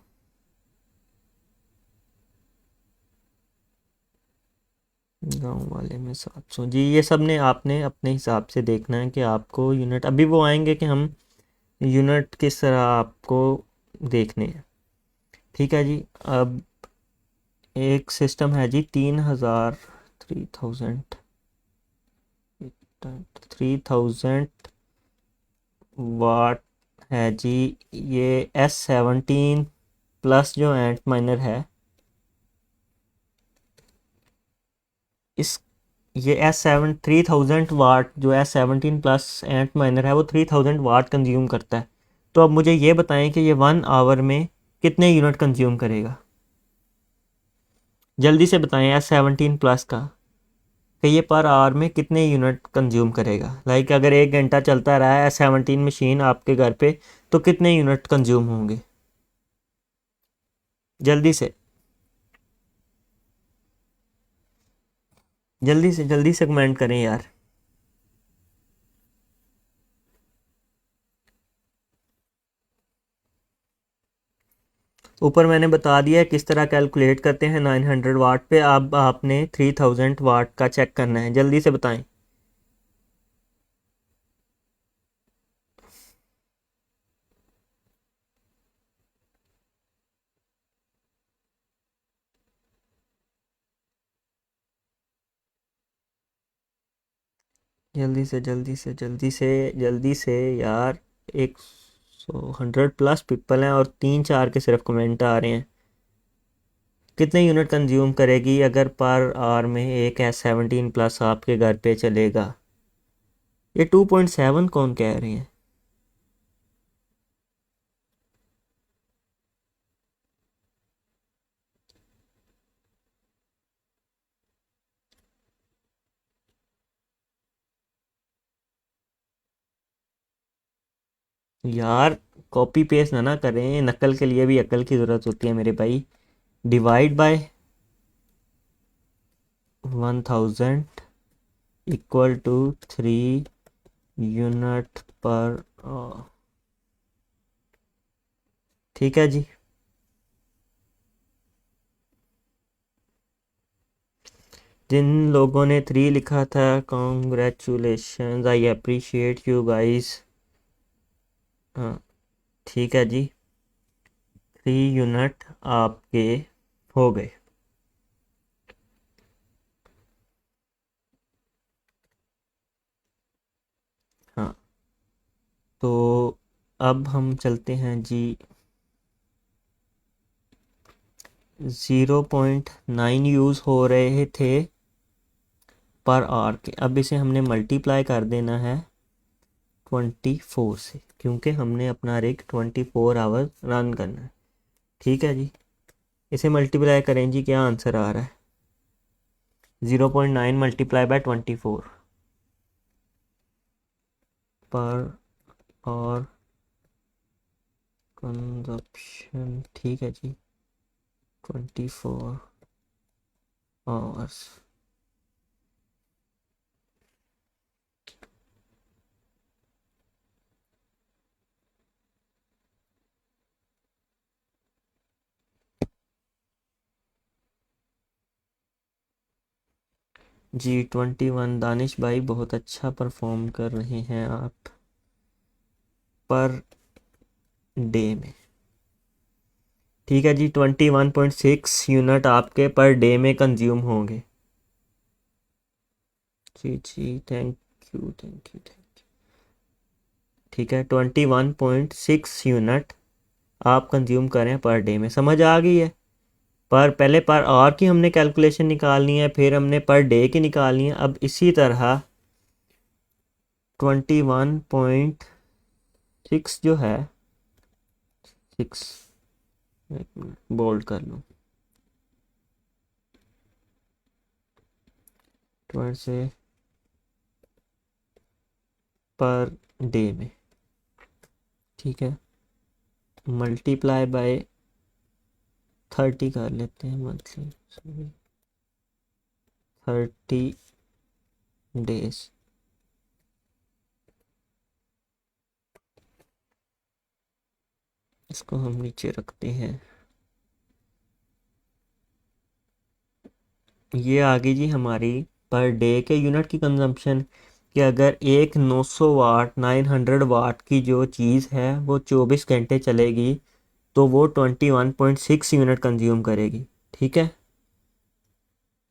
गांव वाले में 700 जी, ये सब ने आपने अपने हिसाब से देखना है कि आपको यूनिट, अभी वो आएंगे कि हम यूनिट किस तरह आपको देखने हैं। ठीक है जी। अब एक सिस्टम है जी 3000 वाट है जी। ये S17 प्लस जो एंट माइनर है, इस ये S3000 वाट, जो S17 प्लस एंट माइनर है, वो 3000 वाट कंज्यूम करता है। तो अब मुझे ये बताएं कि ये 1 आवर में कितने यूनिट कंज्यूम करेगा? जल्दी से बताएं S17 प्लस का, कि ये पर आवर में कितने यूनिट कंज्यूम करेगा। लाइक अगर 1 घंटा चलता रहा है S17 मशीन आपके घर पे, तो कितने यूनिट कंज्यूम होंगे? जल्दी से। जल्दी से कमेंट करें यार। ऊपर मैंने बता दिया है किस तरह कैलकुलेट करते हैं 900 वाट पे। अब आपने 3000 वाट का चेक करना है, जल्दी से बताएं। जल्दी से यार। 100 पीपल हैं और 3-4 के सिर्फ कमेंट आ रहे हैं। कितने यूनिट कंज्यूम करेगी अगर पर आवर में एक S17 प्लस आपके घर पे चलेगा? ये 2.7 कौन कह रहे हैं? यार कॉपी पेस्ट ना करें, नकल के लिए भी अकल की ज़रूरत होती है मेरे भाई। Divide by 1000 equal to 3 unit पर। ठीक है जी। जिन लोगों ने 3 लिखा था, congratulation, I appreciate you guys. हाँ, ठीक है जी। 3 यूनिट आपके हो गए। हाँ, तो अब हम चलते हैं जी। 0.9 यूज़ हो रहे थे पर आवर के, अब इसे हमने मल्टीप्लाई कर देना है 24 से, क्योंकि हमने अपना रिग 24 आवर्स रन करना है। ठीक है जी। इसे मल्टीप्लाई करें जी, क्या आंसर आ रहा है? 0.9 मल्टीप्लाई बाय 24 पर और कंजप्शन। ठीक है जी। 24 आवर्स। जी 21 दानिश भाई, बहुत अच्छा परफॉर्म कर रहे हैं आप पर डे में। ठीक है जी, 21.6 यूनिट आपके पर डे में कंज्यूम होंगे। जी जी, थैंक यू। ठीक है, 21.6 यूनिट आप कंज्यूम करें पर डे में, समझ आ गई है? पर पहले पर आवर की हमने कैलकुलेशन निकालनी है, फिर हमने पर डे की निकालनी है। अब इसी तरह 21.6 जो है, 6, बोल्ड कर लूँ, 12 से पर डे में। ठीक है, मल्टीप्लाई बाय 30 कर लेते हैं मंथली, 30 डेज। इसको हम नीचे रखते हैं। ये आ गई जी हमारी पर डे के यूनिट की कंजम्पशन, कि अगर एक 900 वाट 900 वाट की जो चीज़ है वो 24 घंटे चलेगी तो वो 21.6 यूनिट कंज्यूम करेगी। ठीक है।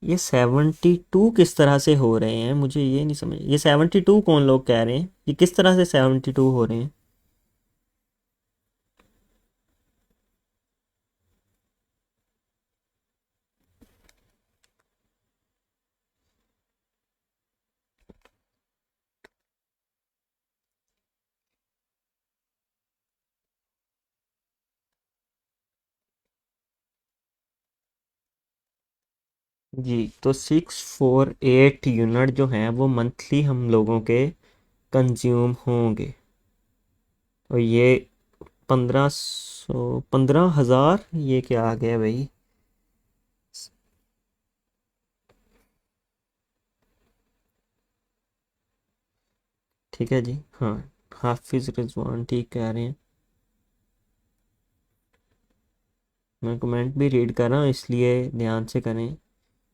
ये 72 किस तरह से हो रहे हैं, मुझे ये नहीं समझ। ये 72 कौन लोग कह रहे हैं, ये किस तरह से 72 हो रहे हैं? जी, तो 648 यूनिट जो हैं वो मंथली हम लोगों के कंज्यूम होंगे। और ये 1500 ये क्या आ गया भाई? ठीक है जी। हाँ, हाफिज़ रिजवान ठीक कह रहे हैं। मैं कमेंट भी रीड कर रहा हूँ, इसलिए ध्यान से करें।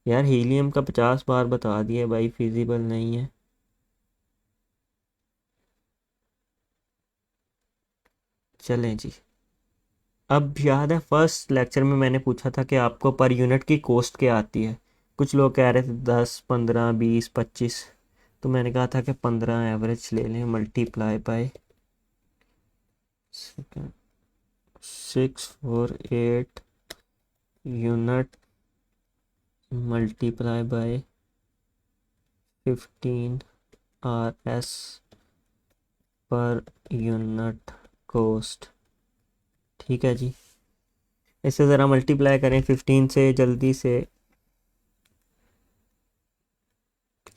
यार हीलियम का 50 बार बता दिया भाई, फिजिबल नहीं है। चलें जी। अब याद है फर्स्ट लेक्चर में मैंने पूछा था कि आपको पर यूनिट की कॉस्ट क्या आती है। कुछ लोग कह रहे थे 10, 15, 20, 25। तो मैंने कहा था कि 15 एवरेज ले लें, multiply by 648 unit multiply by 15 R S per unit cost. ठीक है जी। इसे ज़रा मल्टीप्लाई करें 15 से जल्दी से।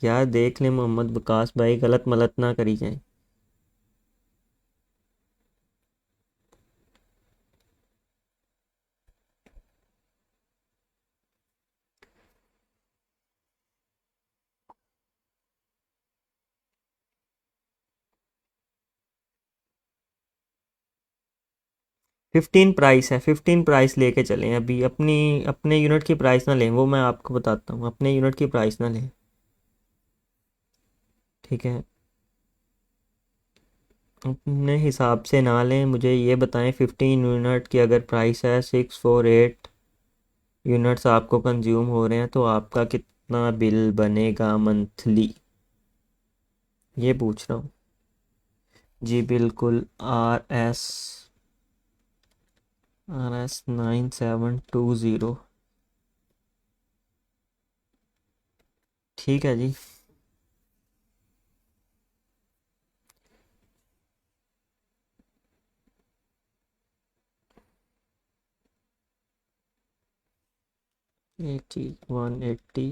यार देख लें मोहम्मद विकास भाई, गलत मलत ना करी जाए। 15 प्राइस है, 15 प्राइस लेके चलें। अभी अपनी अपने यूनिट की प्राइस ना लें, वो मैं आपको बताता हूँ, अपने यूनिट की प्राइस ना लें। ठीक है, अपने हिसाब से ना लें। मुझे ये बताएं 15 यूनिट की अगर प्राइस है 648 यूनिट्स आपको कंज्यूम हो रहे हैं, तो आपका कितना बिल बनेगा मंथली, ये पूछ रहा हूँ। जी बिल्कुल। RS 9720। ठीक है जी। 180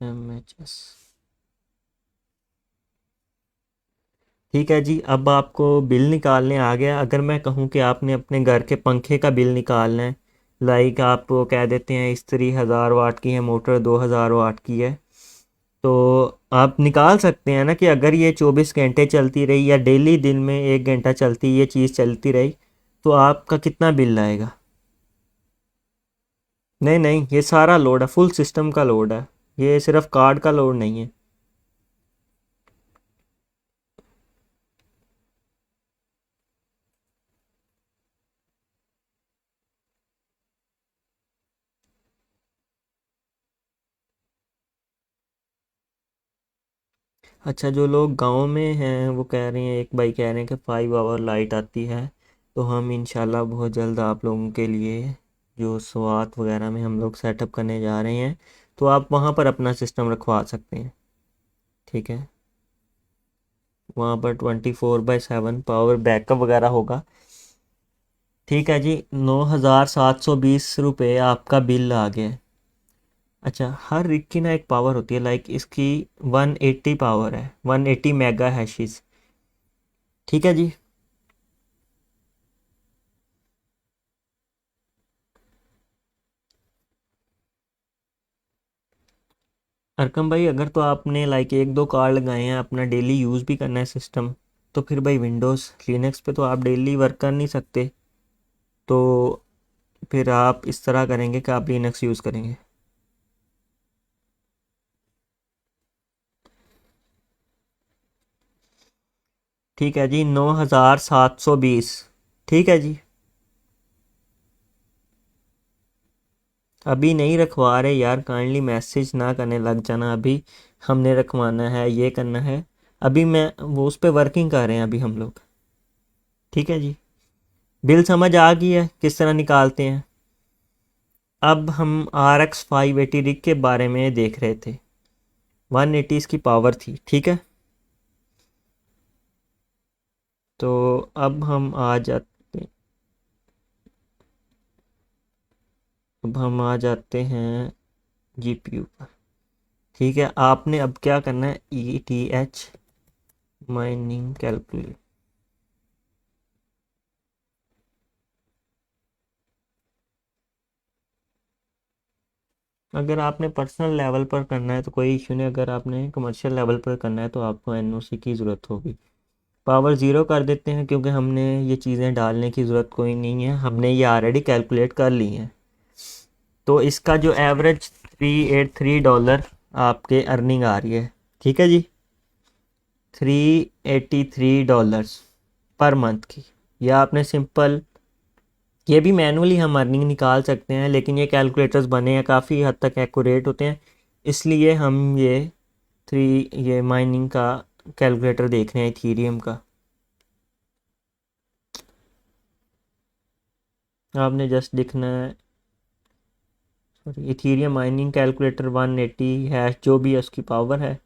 mhs। ठीक है जी। अब आपको बिल निकालने आ गया। अगर मैं कहूँ कि आपने अपने घर के पंखे का बिल निकालना है, लाइक आप वो कह देते हैं इस्त्री 1000 वाट की है, मोटर 2000 वाट की है, तो आप निकाल सकते हैं ना कि अगर ये 24 घंटे चलती रही या डेली दिन में 1 घंटा चलती ये चीज़ चलती रही, तो आपका कितना बिल आएगा। नहीं नहीं, ये सारा लोड है, फुल सिस्टम का लोड है, ये सिर्फ कार्ड का लोड नहीं है। अच्छा, जो लोग गांव में हैं वो कह रहे हैं, एक भाई कह रहे हैं कि 5 आवर लाइट आती है। तो हम इंशाल्लाह बहुत जल्द आप लोगों के लिए जो स्वात वगैरह में हम लोग सेटअप करने जा रहे हैं, तो आप वहाँ पर अपना सिस्टम रखवा सकते हैं। ठीक है, वहाँ पर 24/7 पावर बैकअप वगैरह होगा। ठीक है जी। 9720 रुपये आपका बिल आ गया है। अच्छा, हर रिग की ना एक पावर होती है, लाइक इसकी 180 पावर है, 180 मेगा हैशिस। ठीक है जी। अरकम भाई, अगर तो आपने लाइक 1 2 कार्ड लगाए हैं, अपना डेली यूज़ भी करना है सिस्टम, तो फिर भाई विंडोज़ लिनक्स पे तो आप डेली वर्क कर नहीं सकते। तो फिर आप इस तरह करेंगे कि आप लिनक्स यूज़ करेंगे। ठीक है जी। 9720। ठीक है जी। अभी नहीं रखवा रहे यार, काइंडली मैसेज ना करने लग जाना। अभी हमने रखवाना है, ये करना है। अभी मैं वो उस पर वर्किंग कर रहे हैं अभी हम लोग। ठीक है जी। बिल समझ आ गई है किस तरह निकालते हैं। अब हम RX 580 रिग के बारे में देख रहे थे। 180 इसकी पावर थी। ठीक है, तो अब हम आ जाते हैं जीपीयू पर। ठीक है, आपने अब क्या करना है, ETH माइनिंग कैलकुलेट। अगर आपने पर्सनल लेवल पर करना है तो कोई इशू नहीं, अगर आपने कमर्शियल लेवल पर करना है तो आपको एनओसी की ज़रूरत होगी। पावर ज़ीरो कर देते हैं क्योंकि हमने ये चीज़ें डालने की ज़रूरत कोई नहीं है, हमने ये ऑलरेडी कैलकुलेट कर ली हैं। तो इसका जो एवरेज $383 आपके अर्निंग आ रही है, ठीक है जी, $383 पर मंथ की। या आपने सिंपल, ये भी मैनुअली हम अर्निंग निकाल सकते हैं, लेकिन ये कैलकुलेटर्स बने हैं काफ़ी हद तक एक्यूरेट होते हैं, इसलिए हम ये माइनिंग का कैलकुलेटर देख रहे हैं इथीरियम का। आपने जस्ट लिखना है, sorry, Ethereum mining calculator 180 hash, जो भी है उसकी पावर है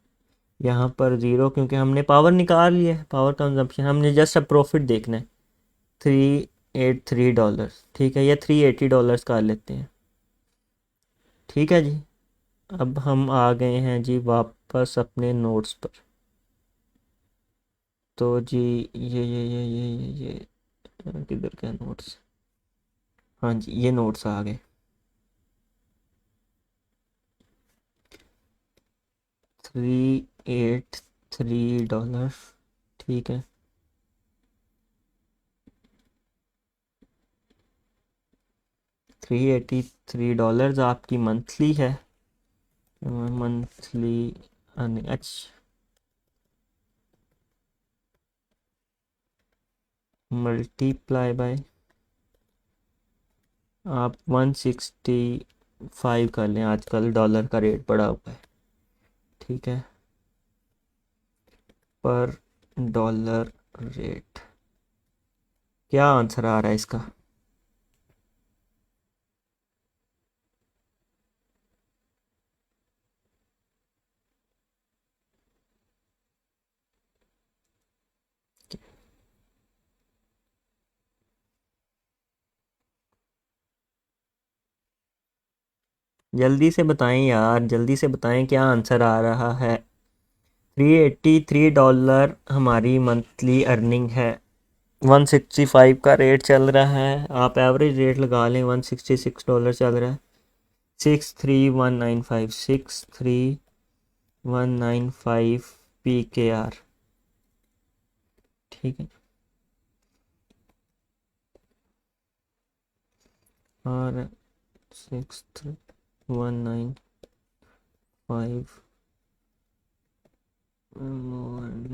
यहाँ पर ज़ीरो, क्योंकि हमने पावर निकाल लिया है, पावर कंजम्पशन हमने जस्ट अब प्रॉफिट देखना है। $383, ठीक है, या $380 कर लेते हैं, ठीक है जी। अब हम आ गए हैं जी वापस अपने नोट्स पर। तो जी ये किधर गया नोट्स, हाँ जी ये नोट्स आ गए। $383, ठीक है। $383 आपकी मंथली है, मंथली अर्निंग। अच्छा, मल्टीप्लाई बाय आप 165 कर लें, आजकल डॉलर का रेट बढ़ा हुआ है, ठीक है, पर डॉलर रेट। क्या आंसर आ रहा है इसका? जल्दी से बताएं यार, जल्दी से बताएं क्या आंसर आ रहा है। $383 हमारी मंथली अर्निंग है, 165 का रेट चल रहा है, आप एवरेज रेट लगा लें, $166 चल रहा है। 63195, 63195 PKR, ठीक है। और 63195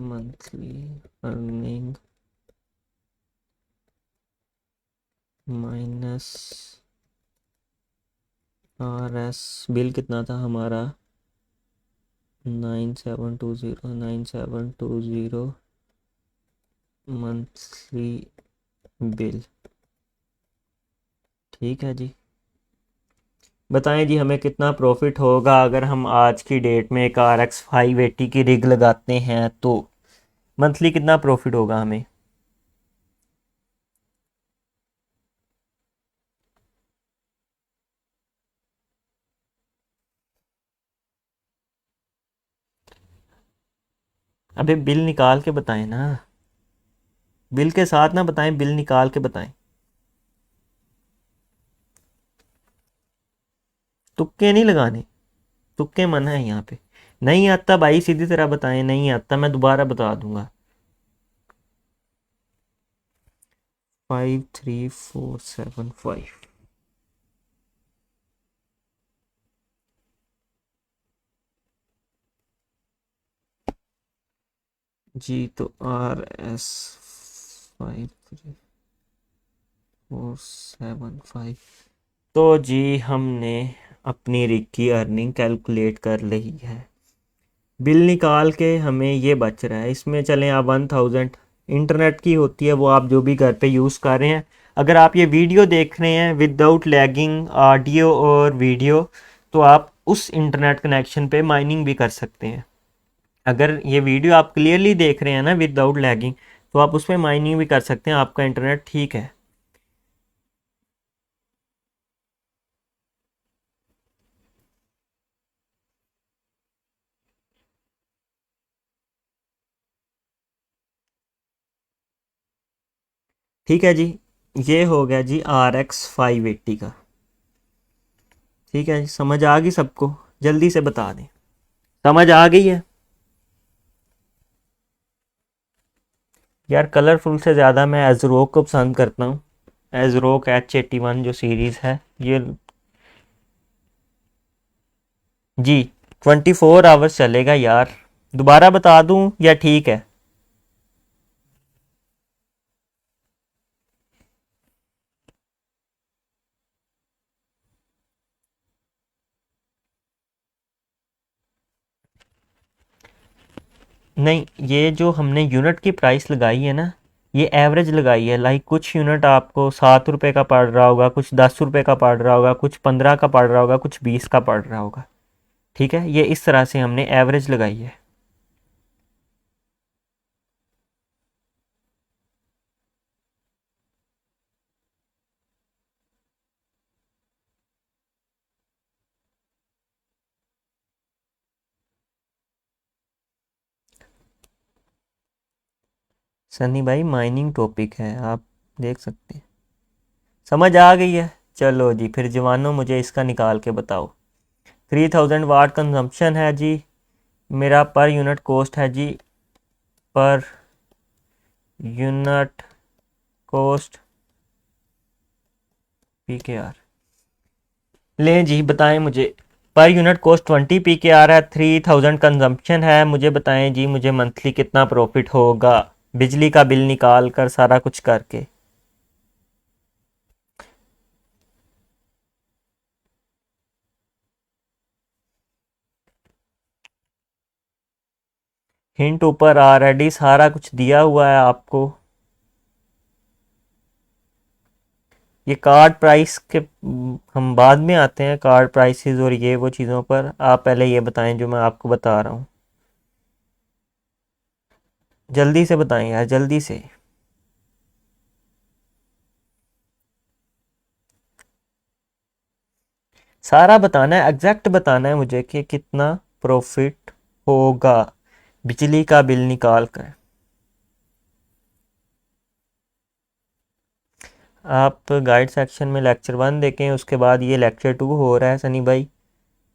monthly earning minus RS bill कितना था हमारा, 9720 मंथली बिल, ठीक है जी। बताएं जी हमें कितना प्रॉफिट होगा अगर हम आज की डेट में एक RX 580 की रिग लगाते हैं, तो मंथली कितना प्रॉफिट होगा हमें। अबे बिल निकाल के बताएं ना, बिल के साथ ना बताएं, बिल निकाल के बताएं। तुक्के नहीं लगाने, तुक्के मना है यहाँ पे। नहीं आता भाई सीधी तरह बताएं, नहीं आता मैं दोबारा बता दूंगा। 53475, जी तो RS 53475। तो जी हमने अपनी रिग की अर्निंग कैलकुलेट कर ली है, बिल निकाल के हमें ये बच रहा है, इसमें चलें आप 1000 इंटरनेट की होती है, वो आप जो भी घर पे यूज़ कर रहे हैं। अगर आप ये वीडियो देख रहे हैं विदाउट लैगिंग ऑडियो और वीडियो, तो आप उस इंटरनेट कनेक्शन पे माइनिंग भी कर सकते हैं। अगर ये वीडियो आप क्लियरली देख रहे हैं ना विदाउट लैगिंग, तो आप उस पर माइनिंग भी कर सकते हैं, आपका इंटरनेट ठीक है। ठीक है जी, ये हो गया जी RX 580 का, ठीक है, समझ आ गई सबको? जल्दी से बता दें। समझ आ गई है? यार कलरफुल से ज़्यादा मैं एज़रोक को पसंद करता हूँ। एज़रोक H81 जो सीरीज़ है ये। जी, 24 आवर्स चलेगा यार। दोबारा बता दूँ या ठीक है? नहीं, ये जो हमने यूनिट की प्राइस लगाई है ना, ये एवरेज लगाई है। लाइक कुछ यूनिट आपको 7 रुपए का पड़ रहा होगा, कुछ 10 रुपए का पड़ रहा होगा, कुछ 15 का पड़ रहा होगा, कुछ 20 का पड़ रहा होगा। ठीक है, ये इस तरह से हमने एवरेज लगाई है। सनी भाई माइनिंग टॉपिक है, आप देख सकते हैं। समझ आ गई है? चलो जी, फिर जवानों मुझे इसका निकाल के बताओ। 3000 वाट कंजम्पशन है जी। मेरा पर यूनिट कॉस्ट है जी। Per unit cost PKR। लें जी, बताएं मुझे। पर यूनिट कॉस्ट 20 PKR है, 3000 कंजम्पशन है। मुझे बताएं जी, मुझे मंथली कितना प्रॉफिट होगा बिजली का बिल निकाल कर, सारा कुछ करके। हिंट ऊपर ऑलरेडी सारा कुछ दिया हुआ है आपको। ये कार्ड प्राइस के हम बाद में आते हैं, कार्ड प्राइसेस और ये वो चीज़ों पर। आप पहले ये बताएं जो मैं आपको बता रहा हूँ। जल्दी से बताएं यार, जल्दी से। सारा बताना है, एग्जैक्ट बताना है मुझे कि कितना प्रॉफिट होगा बिजली का बिल निकाल कर। आप गाइड सेक्शन में लेक्चर 1 देखें, उसके बाद ये लेक्चर 2 हो रहा है सनी भाई।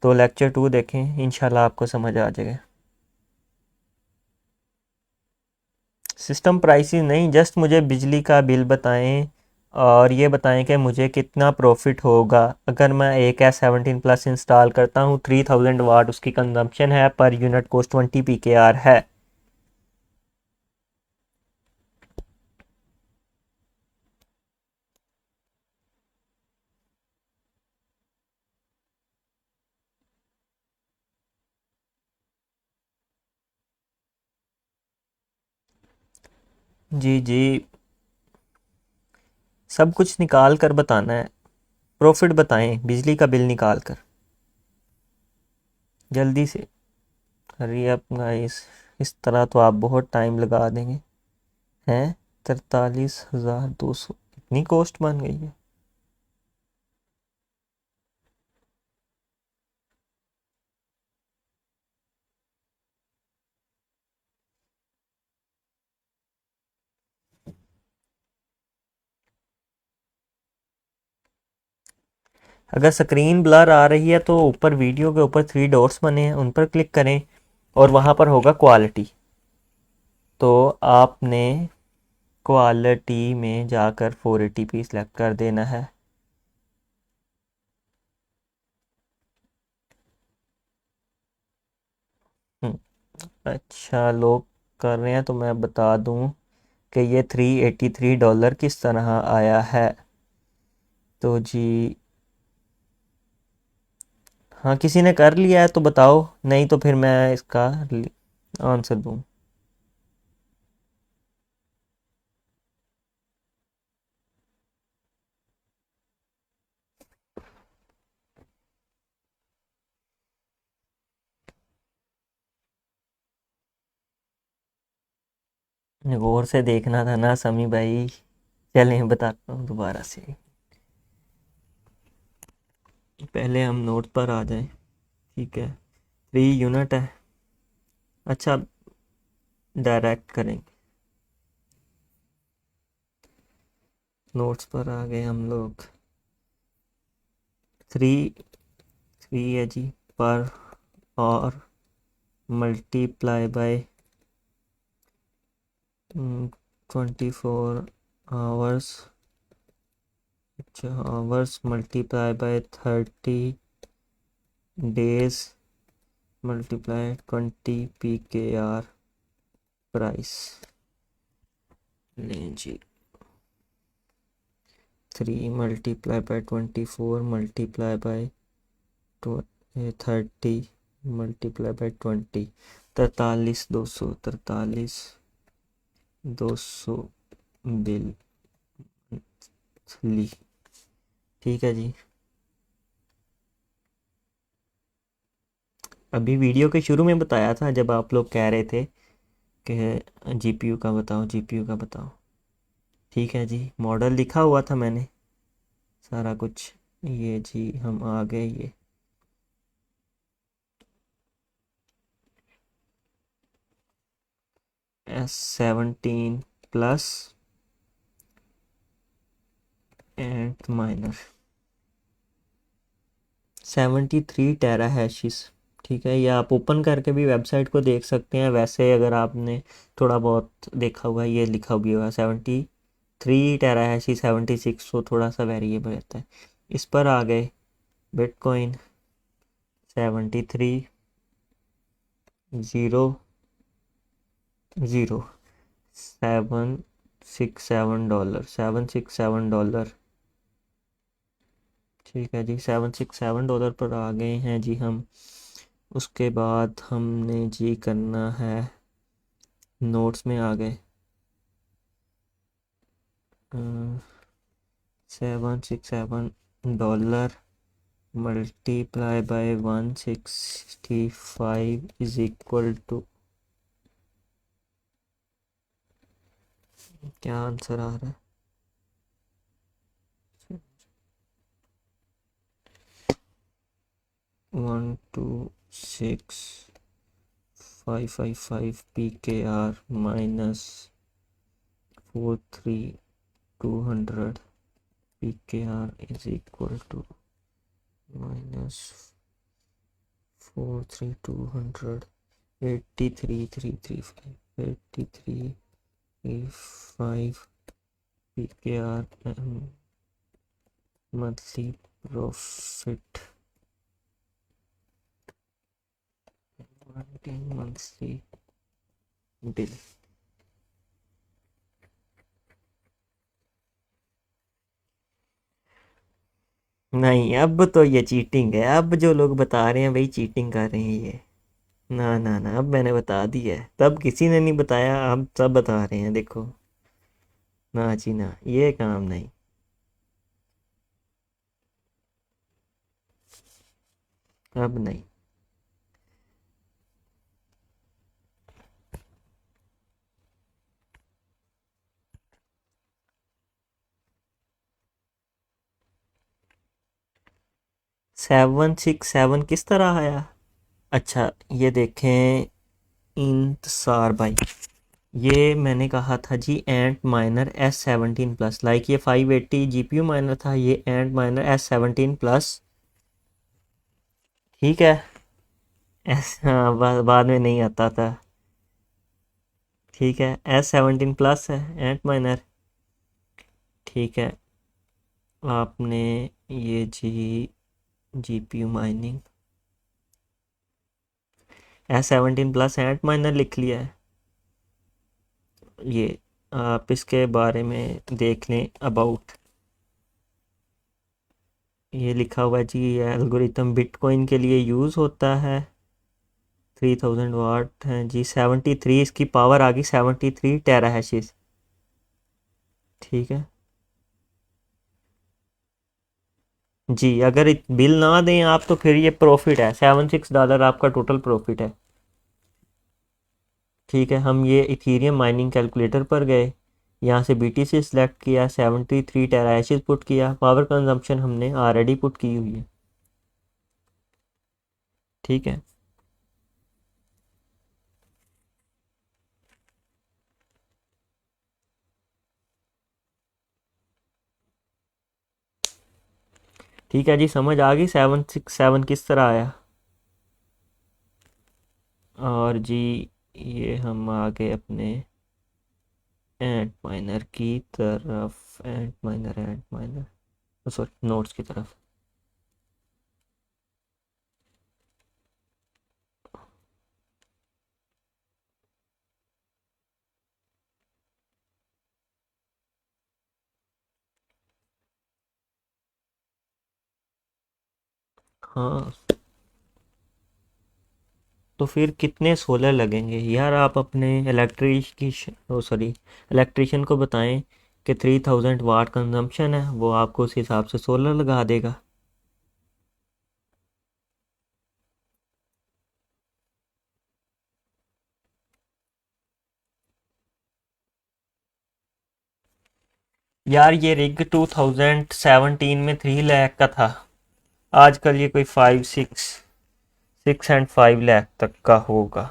तो लेक्चर 2 देखें, इंशाल्लाह आपको समझ आ जाएगा। सिस्टम प्राइसेस नहीं, जस्ट मुझे बिजली का बिल बताएं और ये बताएं कि मुझे कितना प्रॉफिट होगा अगर मैं एक S17 प्लस इंस्टॉल करता हूँ। 3000 वाट उसकी कंजम्पशन है, पर यूनिट कॉस्ट 20 PKR है। जी जी, सब कुछ निकाल कर बताना है। प्रॉफिट बताएं बिजली का बिल निकाल कर, जल्दी से। अरे अब गाइस, इस तरह तो आप बहुत टाइम लगा देंगे। हैं, 43,200 इतनी कॉस्ट बन गई है? अगर स्क्रीन ब्लर आ रही है तो ऊपर वीडियो के ऊपर 3 डॉट्स बने हैं, उन पर क्लिक करें और वहाँ पर होगा क्वालिटी। तो आपने क्वालिटी में जाकर 480p सेलेक्ट कर देना है। हम्म, अच्छा, लोग कर रहे हैं तो मैं बता दूं कि ये $383 किस तरह आया है। तो जी, हाँ, किसी ने कर लिया है तो बताओ, नहीं तो फिर मैं इसका आंसर दूं। गौर से देखना था ना समी भाई। चलें, बताता हूँ दोबारा से। पहले हम नोट पर आ जाएं। ठीक है, 3 यूनिट है। अच्छा, डायरेक्ट करेंगे। नोट्स पर आ गए हम लोग। 3 3 है जी पर और मल्टीप्लाई बाय 24 आवर्स, अच्छा hours multiply by 30 days multiply 20 PKR price. लें जी 3 multiply by 24 multiply by 30 multiply by 20, 43,243 bill ली। ठीक है जी। अभी वीडियो के शुरू में बताया था जब आप लोग कह रहे थे कि जीपीयू का बताओ, जीपीयू का बताओ। ठीक है जी, मॉडल लिखा हुआ था मैंने सारा कुछ। ये जी हम आ गए ये S17 प्लस एंड माइनर 73 टेरा हैशिस। ठीक है, ये आप ओपन करके भी वेबसाइट को देख सकते हैं। वैसे अगर आपने थोड़ा बहुत देखा हुआ, ये लिखा भी हुआ 73 टेरा हैशिस 76, तो थोड़ा सा वेरिएबल रहता है। इस पर आ गए बिटकॉइन 73,00767 डॉलर, $767। ठीक है जी, $767 पर आ गए हैं जी हम। उसके बाद हमने जी करना है, नोट्स में आ गए $767 multiply by 165 is equal to, क्या आंसर आ रहा है? 126,555 PKR minus 43,200 PKR is equal to minus 43,200 83,335 PKR monthly profit, monthly bill। नहीं, अब तो ये चीटिंग है। अब जो लोग बता रहे हैं भाई चीटिंग कर रहे हैं ये, ना ना ना, अब मैंने बता दी है। तब किसी ने नहीं बताया, अब सब बता रहे हैं, देखो। ना जी ना, ये काम नहीं। अब नहीं। $767 किस तरह आया? अच्छा, ये देखें इंतसार भाई, ये मैंने कहा था जी एंट माइनर S17 प्लस, लाइक ये 580 GPU माइनर था, ये एंट माइनर S17 प्लस। ठीक है, एस हाँ, बाद में नहीं आता था। ठीक है, S17 प्लस है एंट माइनर। ठीक है, आपने ये जी GPU माइनिंग S17 प्लस एंट माइनर लिख लिया है। ये आप इसके बारे में देख लें अबाउट, ये लिखा हुआ है जी, ये एल्गोरिथम बिटकॉइन के लिए यूज़ होता है। 3000 वाट हैं जी, 73 इसकी पावर आ गई, 73 टेरा हैशिस। ठीक है जी, अगर बिल ना दें आप तो फिर ये प्रॉफिट है, $76 आपका टोटल प्रॉफिट है। ठीक है, हम ये इथीरियम माइनिंग कैलकुलेटर पर गए, यहाँ से BTC सिलेक्ट किया, 73 टेरा हैशिस पुट किया, पावर कंजम्पशन हमने ऑलरेडी पुट की हुई है। ठीक है, ठीक है जी, समझ आ गई 767 किस तरह आया। और जी ये हम आ गए अपने एंट माइनर की तरफ, एंट माइनर सॉरी नोट्स की तरफ। हाँ, तो फिर कितने सोलर लगेंगे यार, आप अपने इलेक्ट्रिशियन को बताएं कि 3000 वाट कंजम्पशन है, वो आपको उस हिसाब से सोलर लगा देगा। यार ये रिग 2017 में 3 लाख का था, आजकल ये कोई 6 एंड 5 लाख तक का होगा।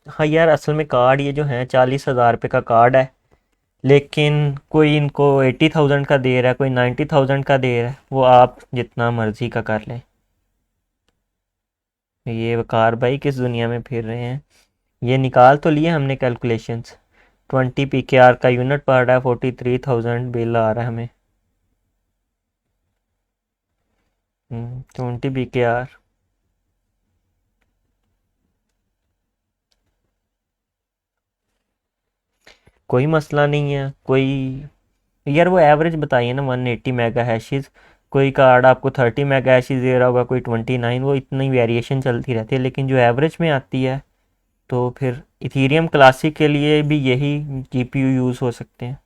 हाँ यार, असल में कार्ड ये जो है 40,000 रुपये का कार्ड है, लेकिन कोई इनको 80,000 का दे रहा है, कोई 90,000 का दे रहा है, वो आप जितना मर्जी का कर लें। ये कार भाई किस दुनिया में फिर रहे हैं। ये निकाल तो लिए हमने कैलकुलेशंस, 20 PKR का यूनिट पड़ रहा है, 43,000 बिल आ रहा है हमें। 20 PKR। कोई मसला नहीं है कोई। यार वो एवरेज बताइए ना, 180 मेगा हैशेस। कोई कार्ड आपको 30 मेगा हैशेस दे रहा होगा, कोई 29, वो इतनी वेरिएशन चलती रहती है, लेकिन जो एवरेज में आती है, तो फिर इथीरियम क्लासिक के लिए भी यही जीपीयू यूज़ हो सकते हैं।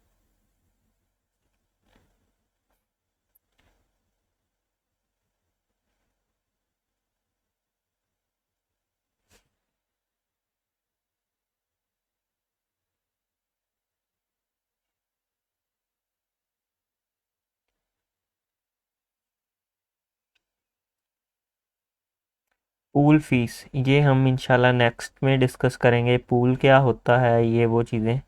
पूल फीस ये हम इंशाल्लाह नेक्स्ट में डिस्कस करेंगे, पूल क्या होता है ये वो चीज़ें।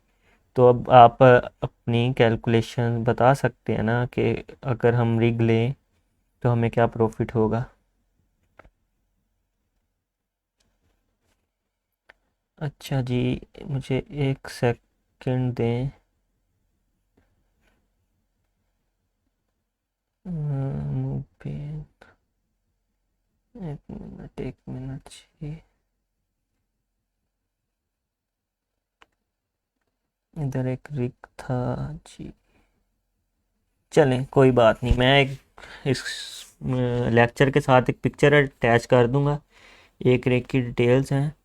तो अब आप अपनी कैलकुलेशन बता सकते हैं ना कि अगर हम रिग लें तो हमें क्या प्रॉफिट होगा। अच्छा जी, मुझे एक सेकंड दें। पे एक मिनट जी। इधर एक रिग था जी। चलें कोई बात नहीं, मैं एक इस लेक्चर के साथ एक पिक्चर अटैच कर दूंगा, एक रिग की डिटेल्स हैं,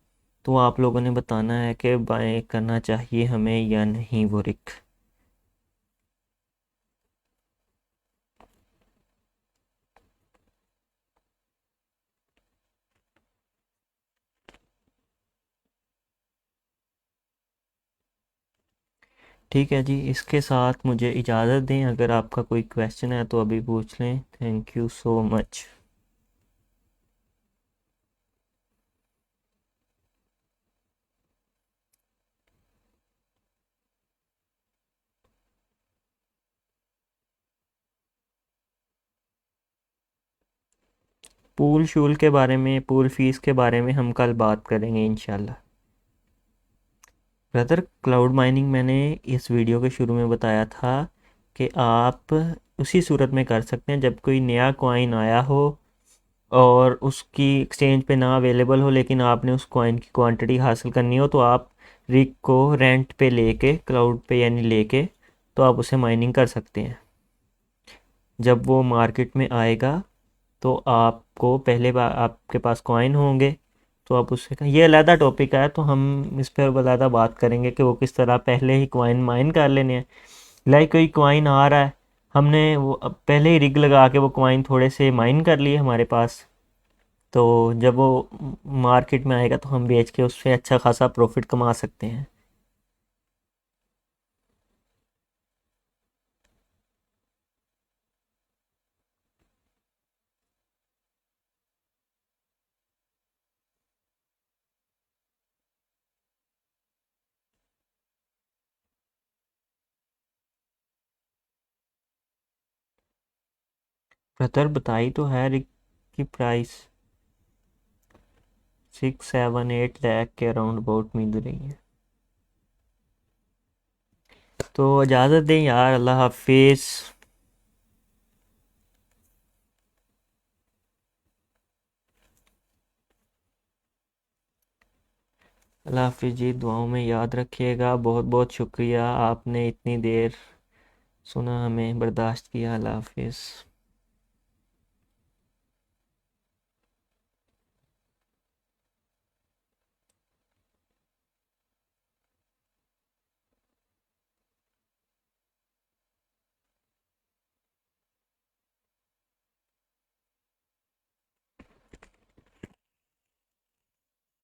तो आप लोगों ने बताना है कि बाय करना चाहिए हमें या नहीं वो रिग। ठीक है जी, इसके साथ मुझे इजाज़त दें, अगर आपका कोई क्वेश्चन है तो अभी पूछ लें। Thank you so much. पूल शूल के बारे में, पूल फीस के बारे में हम कल बात करेंगे इंशाल्लाह। ब्रदर, क्लाउड माइनिंग मैंने इस वीडियो के शुरू में बताया था कि आप उसी सूरत में कर सकते हैं जब कोई नया कॉइन आया हो और उसकी एक्सचेंज पे ना अवेलेबल हो, लेकिन आपने उस कॉइन की क्वांटिटी हासिल करनी हो, तो आप रिग को रेंट पे लेके, क्लाउड पे यानी लेके, तो आप उसे माइनिंग कर सकते हैं। जब वो मार्केट में आएगा तो आपको पहले बार आपके पास कॉइन होंगे, तो आप उससे, ये अलहदा टॉपिक है, तो हम इस पर अलहदा बात करेंगे कि वो किस तरह पहले ही कॉइन माइन कर लेने हैं। लाइक कोई कॉइन आ रहा है, हमने वो अब पहले ही रिग लगा के वो कॉइन थोड़े से माइन कर लिए हमारे पास, तो जब वो मार्केट में आएगा तो हम बेच के उससे अच्छा खासा प्रॉफिट कमा सकते हैं। ब्रदर बताई तो है रिक की प्राइस 6-7-8 लाख के अराउंड अबाउट मिल रही है। तो इजाज़त दें यार, अल्लाह हाफिज़। अल्लाह हाफिज़ जी, दुआओं में याद रखिएगा। बहुत बहुत शुक्रिया, आपने इतनी देर सुना, हमें बर्दाश्त किया। अल्लाह हाफिज़।